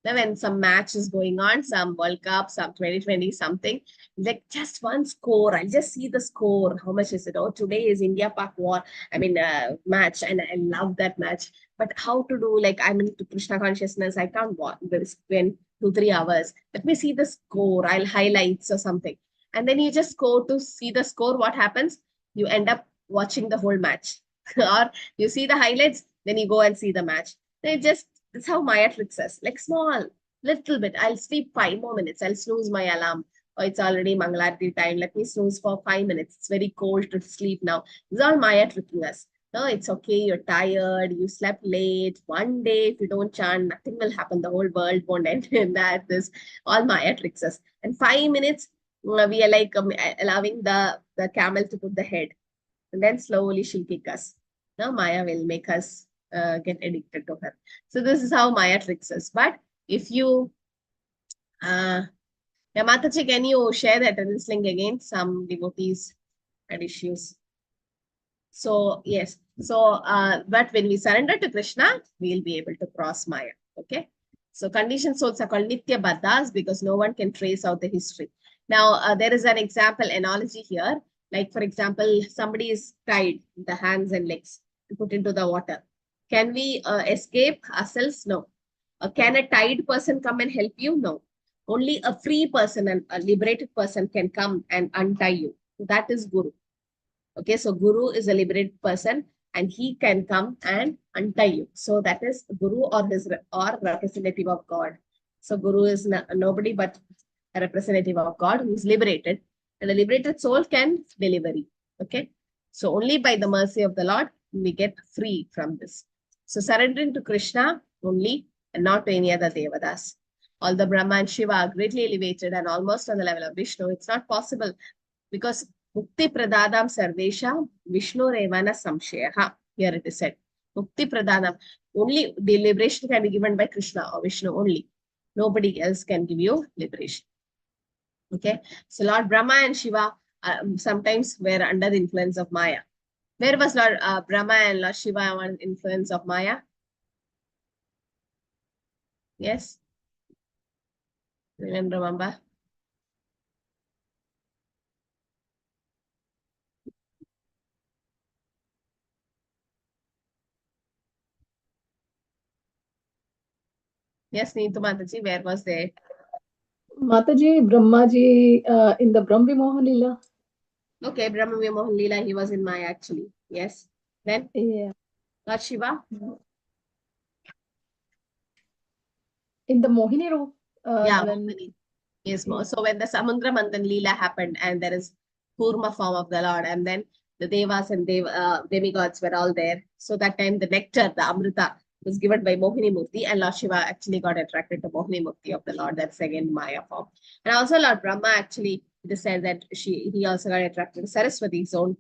Now, when some match is going on, some World Cup, some 2020 something, like just one score. I'll just see the score. How much is it? Oh, today is India-Pak war. Match, and I love that match. But how to do, like, I'm into Krishna consciousness. I can't watch this when 2-3 hours. Let me see the score. I'll highlights or something. And then you just go to see the score. What happens? You end up watching the whole match. Or you see the highlights, then you go and see the match. That's how Maya tricks us. Like small, little bit. I'll sleep 5 more minutes. I'll snooze my alarm. Oh, it's already Mangalarti time. Let me snooze for 5 minutes. It's very cold to sleep now. This is all Maya tricking us. No, it's okay. You're tired. You slept late. One day, if you don't chant, nothing will happen. The whole world won't end in that. This all Maya tricks us. And 5 minutes, we are like allowing the camel to put the head. And then slowly she'll kick us. Now Maya will make us get addicted to her. So this is how Maya tricks us. But if you, Mataji, can you share that in this link again? Some devotees had issues. So yes, so but when we surrender to Krishna, we'll be able to cross Maya. Okay. So conditioned souls are called Nitya Baddhas because no one can trace out the history. Now there is an example analogy here. Like for example, somebody is tied the hands and legs and put into the water. Can we escape ourselves? No. Can a tied person come and help you? No. Only a free person and a liberated person can come and untie you. That is Guru. Okay, so Guru is a liberated person and he can come and untie you. So that is Guru or representative of God. So Guru is nobody but a representative of God who is liberated, and the liberated soul can deliver you. Okay, so only by the mercy of the Lord we get free from this. So surrendering to Krishna only and not to any other Devadas. All the Brahma and Shiva are greatly elevated and almost on the level of Vishnu. It's not possible because Mukti Pradadam Sarvesha Vishnu Revana Samshayaha. Here it is said. Mukti Pradadam. Only the liberation can be given by Krishna or Vishnu only. Nobody else can give you liberation. Okay. So Lord Brahma and Shiva sometimes were under the influence of Maya. Where was Lord Brahma and Lord Shiva under influence of Maya? Yes. Remember? Yes, Neetu Mataji, where was they? Mataji, Brahmaji in the Brahma Vimohan Leela. Okay, Brahma Vimohan Leela, he was in Maya actually. Yes. Then? Yeah. Lord Shiva? In the Mohini room. Yeah, Mohini. Yes, so when the Samundra Manthan Leela happened and there is Kurma form of the Lord and then the Devas and demigods were all there. So that time the nectar, the Amrita was given by Mohini Murti and Lord Shiva actually got attracted to Mohini Murti of the Lord. That's again Maya form. And also Lord Brahma actually, it is said that he also got attracted to Saraswati's own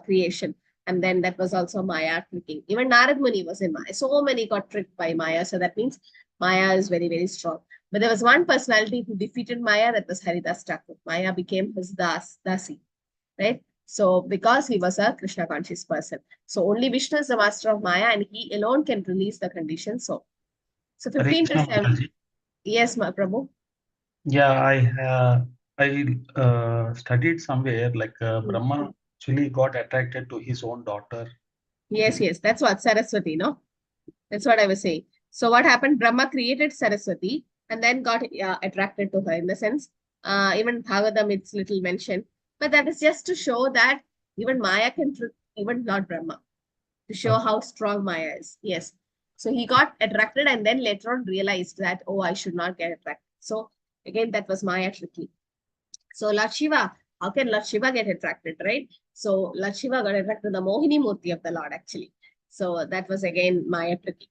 creation. And then that was also Maya tricking. Even Narad Muni was in Maya. So many got tricked by Maya. So that means Maya is very, very strong. But there was one personality who defeated Maya, that was Haridas Thakur. Maya became his dasi, right? So because he was a Krishna conscious person. So only Vishnu is the master of Maya and he alone can release the condition. So 15 to 7. Yes, Prabhu. Yeah, I studied somewhere like Brahma actually got attracted to his own daughter. Yes, that's what Saraswati, no? That's what I was saying. So what happened? Brahma created Saraswati and then got attracted to her. In the sense, even Bhagavatam, it's little mentioned. But that is just to show that even Maya can trick even Lord Brahma. To show how strong Maya is. Yes. So he got attracted and then later on realized that, oh, I should not get attracted. So again, that was Maya tricking. So Lord Shiva, how can Lord Shiva get attracted, right? So Lord Shiva got attracted to the Mohini Murti of the Lord actually. So that was again Maya tricking.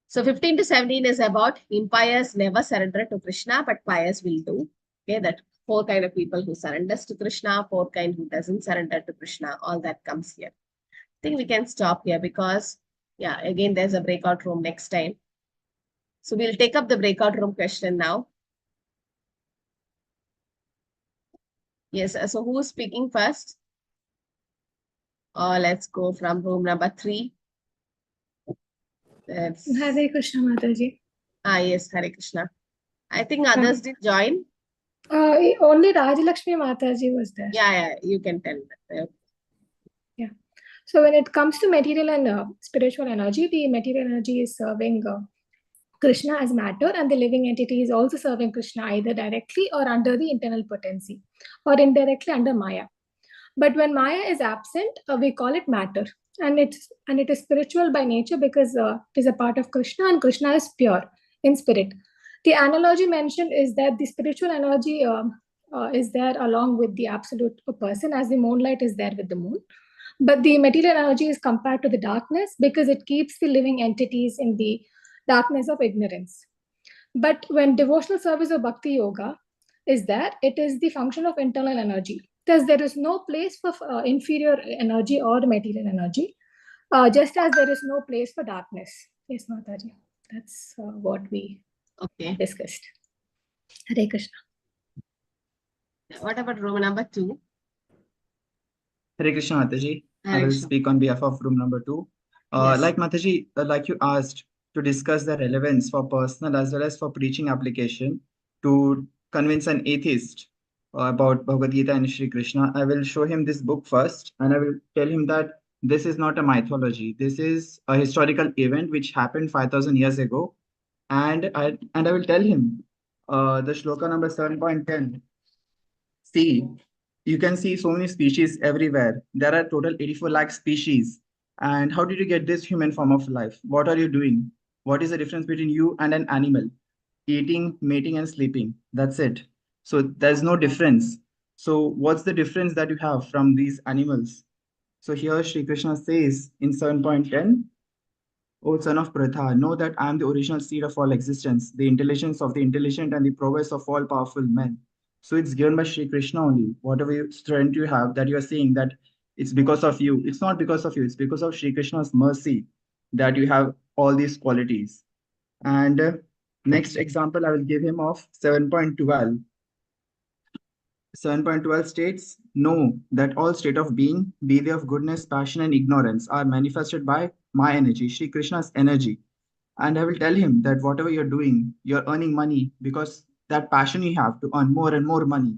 So 15 to 17 is about impious never surrender to Krishna, but pious will do. Okay, that 4 kind of people who surrenders to Krishna, 4 kind who doesn't surrender to Krishna, all that comes here. I think we can stop here because, yeah, again, there's a breakout room next time. So we'll take up the breakout room question now. Yes, so who's speaking first? Let's go from room number 3. That's... Hare Krishna, Mataji. Yes, Hare Krishna. I think others did join. Only Rajalakshmi Mataji was there. Yeah, you can tell that. Yeah. So when it comes to material and spiritual energy, the material energy is serving Krishna as matter, and the living entity is also serving Krishna either directly or under the internal potency, or indirectly under Maya. But when Maya is absent, we call it matter, and it is spiritual by nature because it is a part of Krishna, and Krishna is pure in spirit. The analogy mentioned is that the spiritual energy is there along with the absolute person, as the moonlight is there with the moon. But the material energy is compared to the darkness because it keeps the living entities in the darkness of ignorance. But when devotional service of Bhakti Yoga is there, it is the function of internal energy. Thus, there is no place for inferior energy or material energy, just as there is no place for darkness. Yes, Mataji. That's what we discussed. Hare Krishna. What about room number 2? Hare Krishna, Mataji. Hare I will Krishna. speak on behalf of room number 2. Yes. Like Mataji, like you asked, to discuss the relevance for personal as well as for preaching application to convince an atheist about Bhagavad Gita and Shri Krishna, I will show him this book first, and I will tell him that this is not a mythology. This is a historical event which happened 5,000 years ago, and I will tell him the shloka number 7.10. See, you can see so many species everywhere. There are total 84 lakh species. And how did you get this human form of life? What are you doing? What is the difference between you and an animal? Eating, mating, and sleeping. That's it. So there's no difference. So what's the difference that you have from these animals? So here Shri Krishna says in 7.10, O son of Pratha, know that I am the original seed of all existence, the intelligence of the intelligent and the prowess of all powerful men. So it's given by Shri Krishna only. Whatever strength you have, that you are saying that it's because of you. It's not because of you. It's because of Shri Krishna's mercy that you have all these qualities. And next example I will give him of 7.12. 7.12 states, know that all state of being, be they of goodness, passion, and ignorance, are manifested by my energy, Shri Krishna's energy. And I will tell him that whatever you're doing, you're earning money because that passion you have to earn more and more money.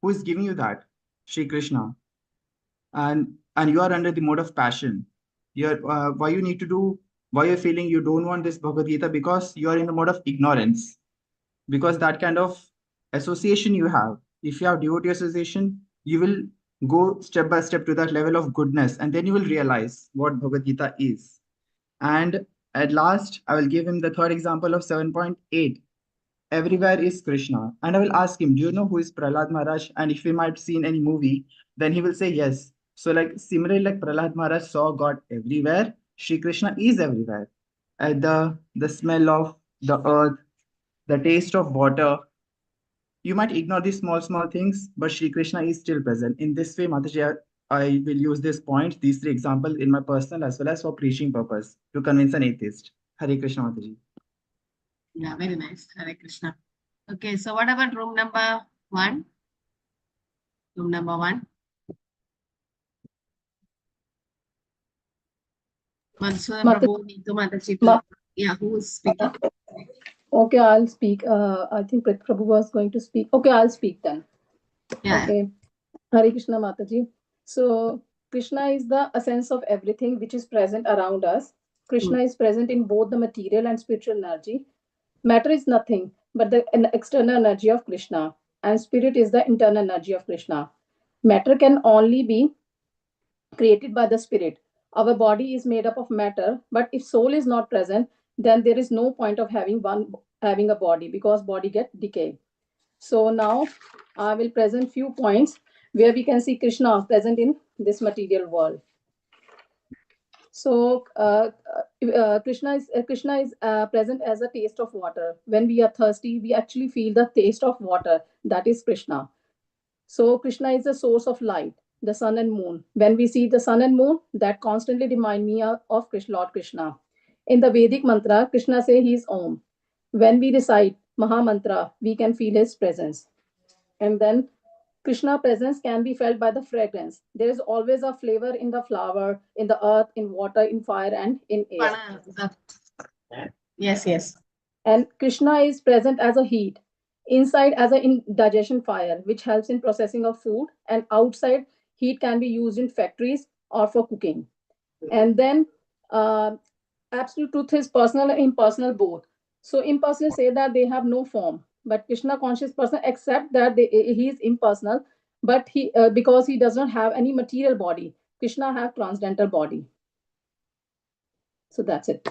Who is giving you that? Shri Krishna. And you are under the mode of passion. Why you're feeling you don't want this Bhagavad Gita? Because you are in the mode of ignorance. Because that kind of association you have, if you have devotee association, you will go step by step to that level of goodness, and then you will realize what Bhagavad Gita is. And at last, I will give him the third example of 7.8. Everywhere is Krishna. And I will ask him, do you know who is Prahlad Maharaj? And if he might seen any movie, then he will say yes. So like similarly, like Prahlad Maharaj saw God everywhere, Shri Krishna is everywhere. At the smell of the earth, the taste of water. You might ignore these small things, but Shri Krishna is still present. In this way, Mataji, I will use this point, these 3 examples in my personal as well as for preaching purpose to convince an atheist. Hare Krishna, Mataji. Yeah, very nice. Hare Krishna. Okay, so what about room number 1? Room number 1. Madhusudan Prabhu, Neetu Mataji. Yeah, who is speaking? Okay, I'll speak. I think Prabhu was going to speak. Okay, I'll speak then. Yeah. Okay. Hare Krishna Mataji. So Krishna is the essence of everything which is present around us. Krishna is present in both the material and spiritual energy. Matter is nothing but the external energy of Krishna, and spirit is the internal energy of Krishna. Matter can only be created by the spirit. Our body is made up of matter, but if soul is not present, then there is no point of having a body, because body get decay. So now I will present few points where we can see Krishna present in this material world. So Krishna is present as a taste of water. When we are thirsty, we actually feel the taste of water. That is Krishna. So Krishna is the source of light, the sun and moon. When we see the sun and moon, that constantly remind me of Lord Krishna. In the Vedic mantra, Krishna say he is Om. When we recite Maha Mantra, we can feel his presence. And then Krishna presence can be felt by the fragrance. There is always a flavor in the flower, in the earth, in water, in fire, and in air. Yes, yes. And Krishna is present as a heat, inside as a indigestion fire, which helps in processing of food, and outside heat can be used in factories or for cooking. And then absolute truth is personal and impersonal both. So impersonal say that they have no form, but Krishna conscious person accept that he is impersonal, but he because he does not have any material body. Krishna have transcendental body. So that's it.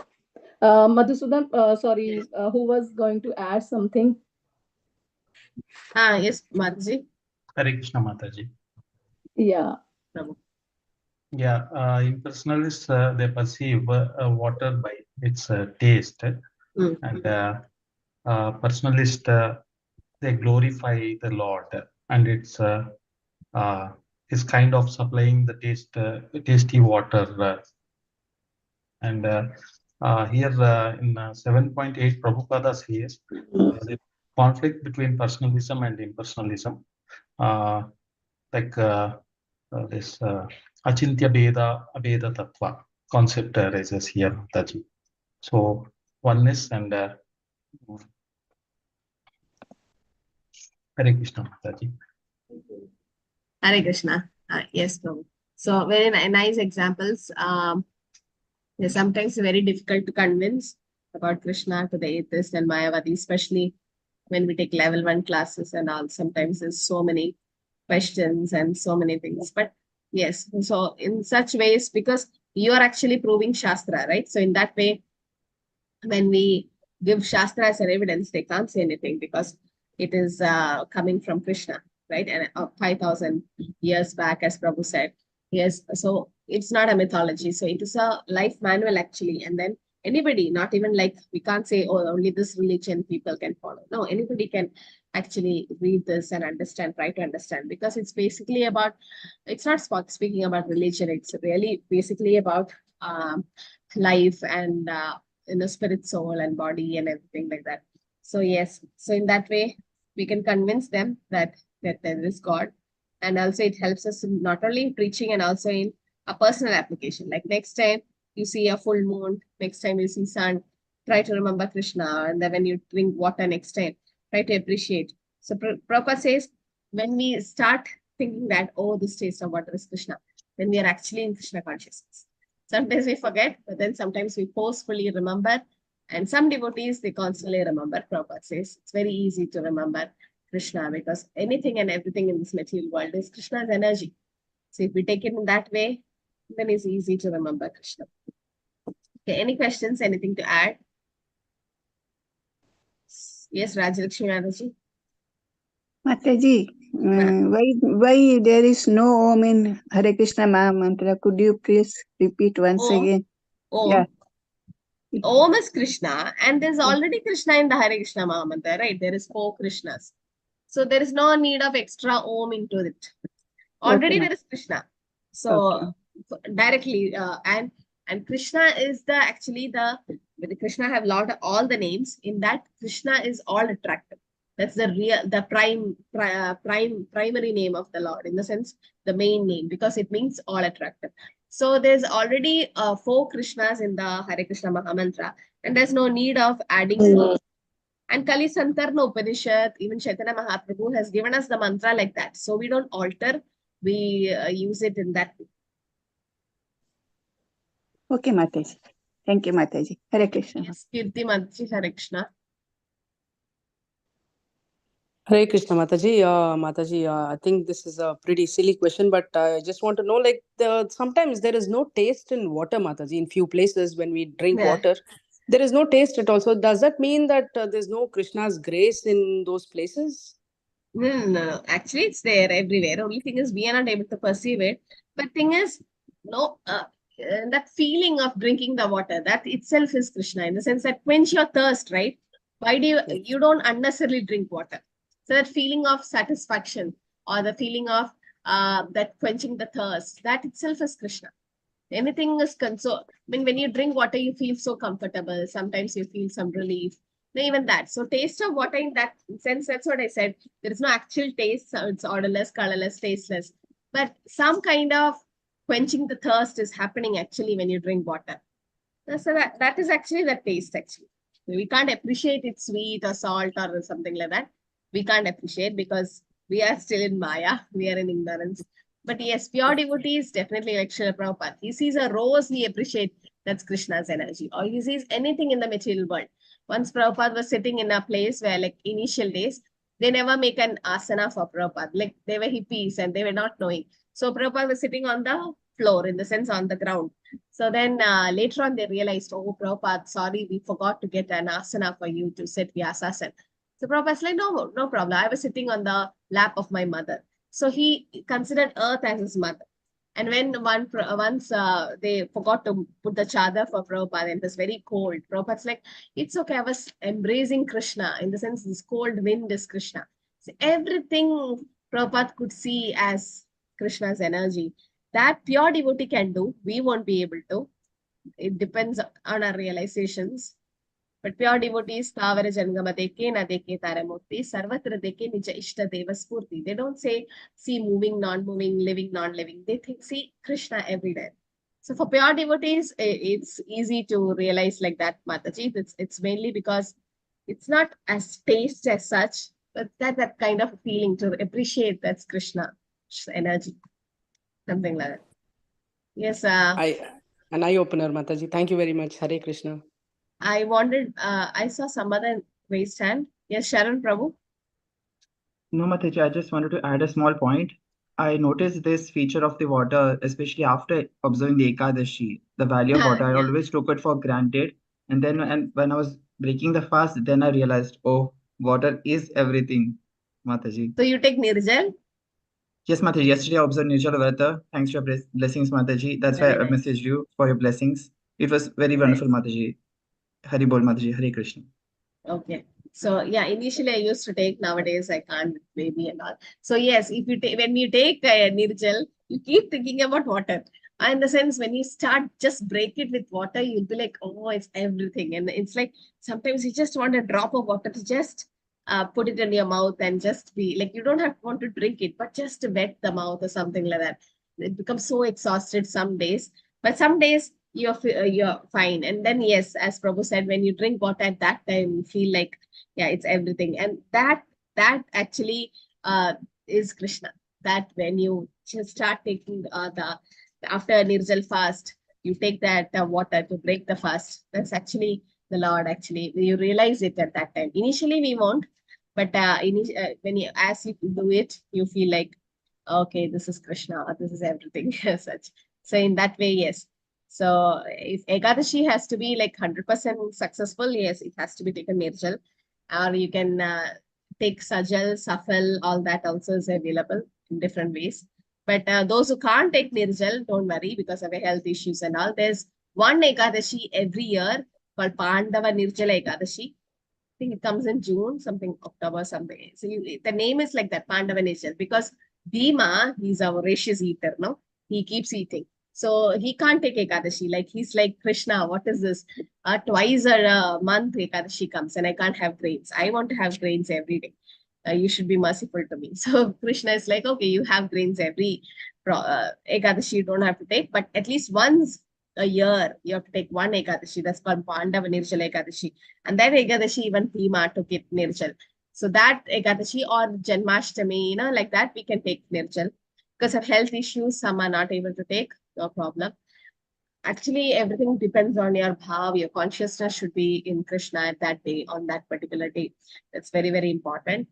Madhusudan, sorry, who was going to add something? Yes, Mataji. Hare Krishna Mataji. Yeah. Yeah, impersonalists, they perceive water by its taste, and personalists, they glorify the Lord, and it's kind of supplying the tasty water. And here in 7.8, Prabhupada says the conflict between personalism and impersonalism, like this Achintya Beda Abeda Tattva concept arises here, Mataji. So oneness and Hare Krishna, Mataji. Hare Krishna. Yes, Prabhu. So very nice examples. They're sometimes very difficult to convince about Krishna to the atheist and Mayavadi, especially when we take level 1 classes and all. Sometimes there's so many questions and so many things. But yes, so in such ways, because you are actually proving Shastra, right? So in that way, when we give Shastra as an evidence, they can't say anything because it is coming from Krishna, right? And 5,000 years back, as Prabhu said. Yes, so it's not a mythology. So it is a life manual actually. And then anybody, not even like, we can't say, oh, only this religion people can follow. No, anybody can actually read this and understand, try to understand, because it's basically about, it's not speaking about religion. It's really basically about life and spirit, soul, and body, and everything like that. So yes, so in that way, we can convince them that there is God, and also it helps us in not only in preaching and also in a personal application. Like next time you see a full moon, next time you see sun, try to remember Krishna, and then when you drink water next time, try to appreciate. So Prabhupada says, when we start thinking that, oh, this taste of water is Krishna, then we are actually in Krishna consciousness. Sometimes we forget, but then sometimes we forcefully remember. And some devotees, they constantly remember. Prabhupada says it's very easy to remember Krishna because anything and everything in this material world is Krishna's energy. So if we take it in that way, then it's easy to remember Krishna. Okay, any questions, anything to add? Yes, Rajalakshmi Mataji. Mataji, why there is no Om in Hare Krishna Maha Mantra? Could you please repeat once again? Om. Yeah. Om is Krishna, and there's already Krishna in the Hare Krishna Maha Mantra, right? There is 4 Krishnas. So there is no need of extra Om into it. Already there is Krishna. So directly, and Krishna is the Krishna have all the names. In that, Krishna is all attractive. That's the primary name of the Lord, in the sense, the main name, because it means all attractive. So there's already 4 Krishnas in the Hare Krishna Maha Mantra, and there's no need of adding more. And Kali Sankarna Upanishad, even Chaitanya Mahaprabhu has given us the mantra like that. So we don't alter, we use it in that way. Okay, Mataji. Thank you, Mataji. Hare Krishna. Yes, Kirti Mataji, Hare Krishna. Hare Krishna, Mataji. Mataji, I think this is a pretty silly question, but I just want to know, like, sometimes there is no taste in water, Mataji. In few places, when we drink water, there is no taste at all. So does that mean that there's no Krishna's grace in those places? No. Actually, it's there everywhere. Only thing is, we are not able to perceive it. But thing is, that feeling of drinking the water, that itself is Krishna, in the sense that quench your thirst, right? Why do you don't unnecessarily drink water? So that feeling of satisfaction, or the feeling of that quenching the thirst, that itself is Krishna. Anything is so. I mean, when you drink water, you feel so comfortable. Sometimes you feel some relief. No, even that. So taste of water in that sense, that's what I said. There is no actual taste. So it's odorless, colorless, tasteless. But some kind of quenching the thirst is happening actually when you drink water. So that is actually the taste actually. We can't appreciate it sweet or salt or something like that. We can't appreciate because we are still in Maya. We are in ignorance. But yes, pure devotees definitely like Srila Prabhupada. He sees a rose, he appreciates that's Krishna's energy. Or he sees anything in the material world. Once Prabhupada was sitting in a place where like initial days, they never make an asana for Prabhupada. Like they were hippies and they were not knowing. So Prabhupada was sitting on the floor, in the sense on the ground. So then later on they realized, oh Prabhupada, sorry, we forgot to get an asana for you to sit Vyasasana. So Prabhupada's like, no, no problem. I was sitting on the lap of my mother. So he considered earth as his mother. And when once they forgot to put the chadar for Prabhupada and it was very cold, Prabhupada's like, it's okay, I was embracing Krishna, in the sense this cold wind is Krishna. So everything Prabhupada could see as Krishna's energy. That pure devotee can do, we won't be able to. It depends on our realizations. But pure devotees, Thavara Jangama Deke, Na Deke Taramurti, Sarvatra Deke, Nija Ishta Deva Spurti. They don't say, see moving, non-moving, living, non-living. They think, see Krishna everywhere. So for pure devotees, it's easy to realize like that, Mataji. It's mainly because it's not as taste as such, but that kind of feeling to appreciate that's Krishna's energy. Something like that. Yes, an eye-opener, Mataji. Thank you very much. Hare Krishna. I wanted, I saw some other raised hand. Yes, Sharon Prabhu. No, Mataji, I just wanted to add a small point. I noticed this feature of the water, especially after observing the Ekadashi, the value of water. I Yeah. always took it for granted. And then when I was breaking the fast, then I realized, oh, water is everything, Mataji. So you take Nirjal? Yes, Mataji. Yesterday I observed Nirjala Vrata. Thanks for your blessings, Mataji. That's why Very I nice. messaged you for your blessings. It was very wonderful, Mataji. Hari Bol, Mataji. Hare Krishna. Okay. So yeah, initially I used to take, nowadays I can't, maybe and all. So yes, if you take, when you take Nirjal, you keep thinking about water. In the sense, when you start just break it with water, you'll be like, oh, it's everything. And it's like, sometimes you just want a drop of water to just put it in your mouth and just be like, you don't have to want to drink it, but just to wet the mouth or something like that. It becomes so exhausted some days, but some days you're fine. And then yes, as Prabhu said, when you drink water at that time, you feel like, yeah, it's everything. And that actually is Krishna. That when you just start taking after a Nirjal fast, you take that water to break the fast. That's actually the Lord. Actually, you realize it at that time. Initially, we won't, but when you, as you do it, you feel like, okay, this is Krishna, or this is everything as such. So in that way, yes. So if Ekadashi has to be like 100% successful, yes, it has to be taken Nirjal, or you can take Sajal, Safal, all that also is available in different ways. But those who can't take Nirjal, don't worry, because of health issues and all. There's one Ekadashi every year called Pandava Nirjala Ekadashi. I think it comes in June, something October, something. So the name is like that, Pandava Nirjal, because Bhima, he's a voracious eater, no? He keeps eating. So he can't take Ekadashi. Like he's like, Krishna, what is this? Twice a month Ekadashi comes and I can't have grains. I want to have grains every day. You should be merciful to me. So Krishna is like, okay, you have grains every Ekadashi, you don't have to take, but at least once a year, you have to take one Ekadashi. That's called Pandava Nirjala Ekadashi. And that Ekadashi, even Bhima took it Nirjal. So that Ekadashi or Janmashtami, like that, we can take Nirjal. Because of health issues, some are not able to take, no problem. Actually, everything depends on your bhav. Your consciousness should be in Krishna at that day, on that particular day. That's very, very important.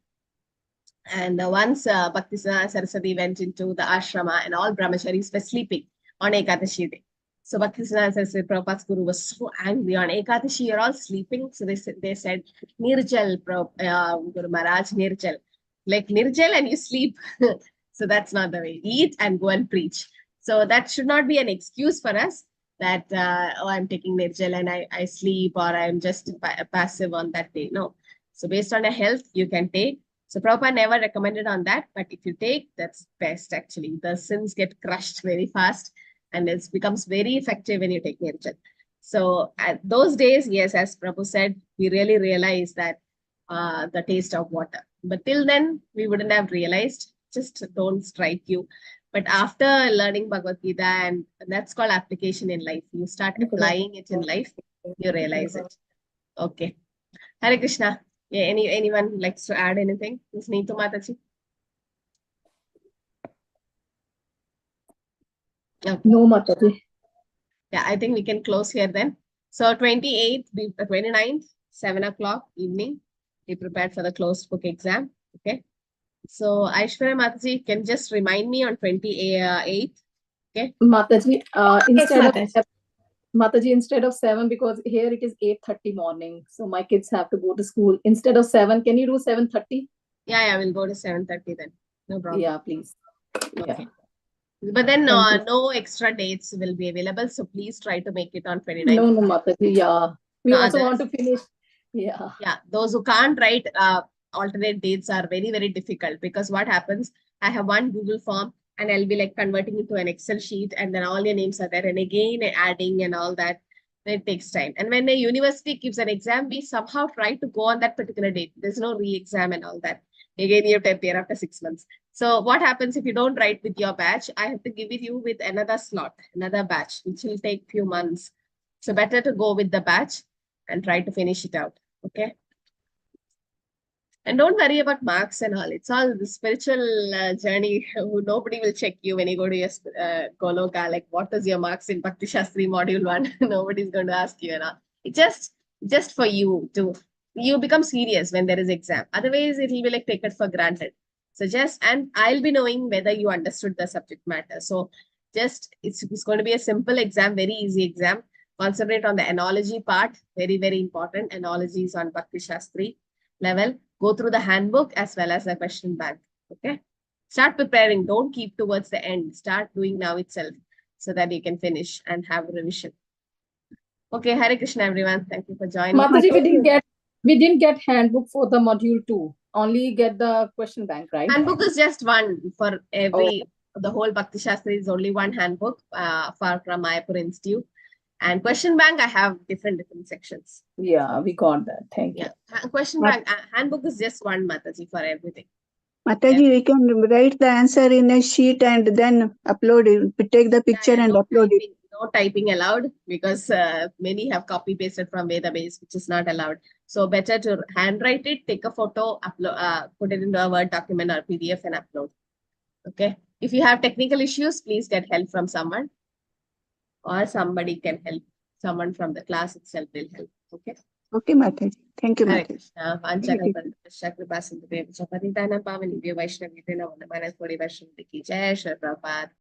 And once Bhakti Saraswati went into the ashrama and all brahmacharis were sleeping on Ekadashi day. So Bhakti Saraswati Prabhupada's guru was so angry. On Ekadashi, you're all sleeping. So they said, Nirjal, Guru Maharaj, Nirjal. Like Nirjal and you sleep. So that's not the way. Eat and go and preach. So that should not be an excuse for us that, oh, I'm taking Nirjal and I sleep, or I'm just passive on that day. No. So based on your health, you can take. So Prabhupada never recommended on that, but if you take, that's best actually. The sins get crushed very fast and it becomes very effective when you take Nirjal. So at those days, yes, as Prabhu said, we really realized that the taste of water. But till then, we wouldn't have realized, just don't strike you. But after learning Bhagavad Gita, and that's called application in life. You start applying it in life, you realize it. Okay. Hare Krishna. Yeah, anyone likes to add anything? Ms. Neetu Mataji? Okay. No, Mataji. Yeah, I think we can close here then. So 28th, 29th, 7 o'clock evening, be prepared for the closed book exam. Okay. So Aishwarya Mataji can just remind me on 28th. Okay. Mataji, Mataji. Mataji, instead of 7, because here it is 8:30 morning. So my kids have to go to school. Instead of 7, can you do 7:30? Yeah, we'll go to 7:30 then. No problem. Yeah, please. Yeah. Okay. But then Thank you. no extra dates will be available. So please try to make it on 29th. No, Mataji. Yeah. We No, also others. want to finish. Yeah. Yeah, those who can't write alternate dates are very, very difficult, because what happens, I have one Google form and I'll be like converting it to an Excel sheet, and then all your names are there, and again adding and all that. It takes time. And when a university gives an exam, we somehow try to go on that particular date. There's no re-exam and all that. Again, you have to appear after 6 months. So what happens if you don't write with your batch? I have to give it you with another slot, another batch, which will take few months. So better to go with the batch and try to finish it out. Okay. And don't worry about marks and all. It's all the spiritual journey. Nobody will check you when you go to your Goloka. Like, what is your marks in Bhakti Shastri module 1? Nobody's going to ask you. It's just for you to, you become serious when there is exam. Otherwise, it will be like taken for granted. So and I'll be knowing whether you understood the subject matter. So it's going to be a simple exam, very easy exam. Concentrate on the analogy part. Very, very important. Analogy is on Bhakti Shastri level. Go through the handbook as well as the question bank. Okay. Start preparing. Don't keep towards the end. Start doing now itself so that you can finish and have a revision. Okay. Hare Krishna, everyone. Thank you for joining. Mataji, we didn't get handbook for the module 2. Only get the question bank, right? Handbook is just one for every, the whole Bhakti Shastri is only one handbook from Mayapur Institute. And question bank, I have different sections. Yeah, we got that. Thank you. Question bank, handbook is just one, Mataji, for everything. Mataji, we can write the answer in a sheet and then upload it. We take the picture and upload it. No typing allowed, because many have copy pasted from database, which is not allowed. So better to handwrite it, take a photo, upload, put it into a Word document or PDF and upload. Okay. If you have technical issues, please get help from someone, or somebody can help. Someone from the class itself will help. Okay. Okay, Mataji. Thank you, Hare Mataji. Krishna. Vanchana Krishna Kripa Sindhu Dev Chaparitana Pavani Vya Vaishnavi Dina Vanamana Kodi Vaishnavi Ki Jai Shri Prabhupada.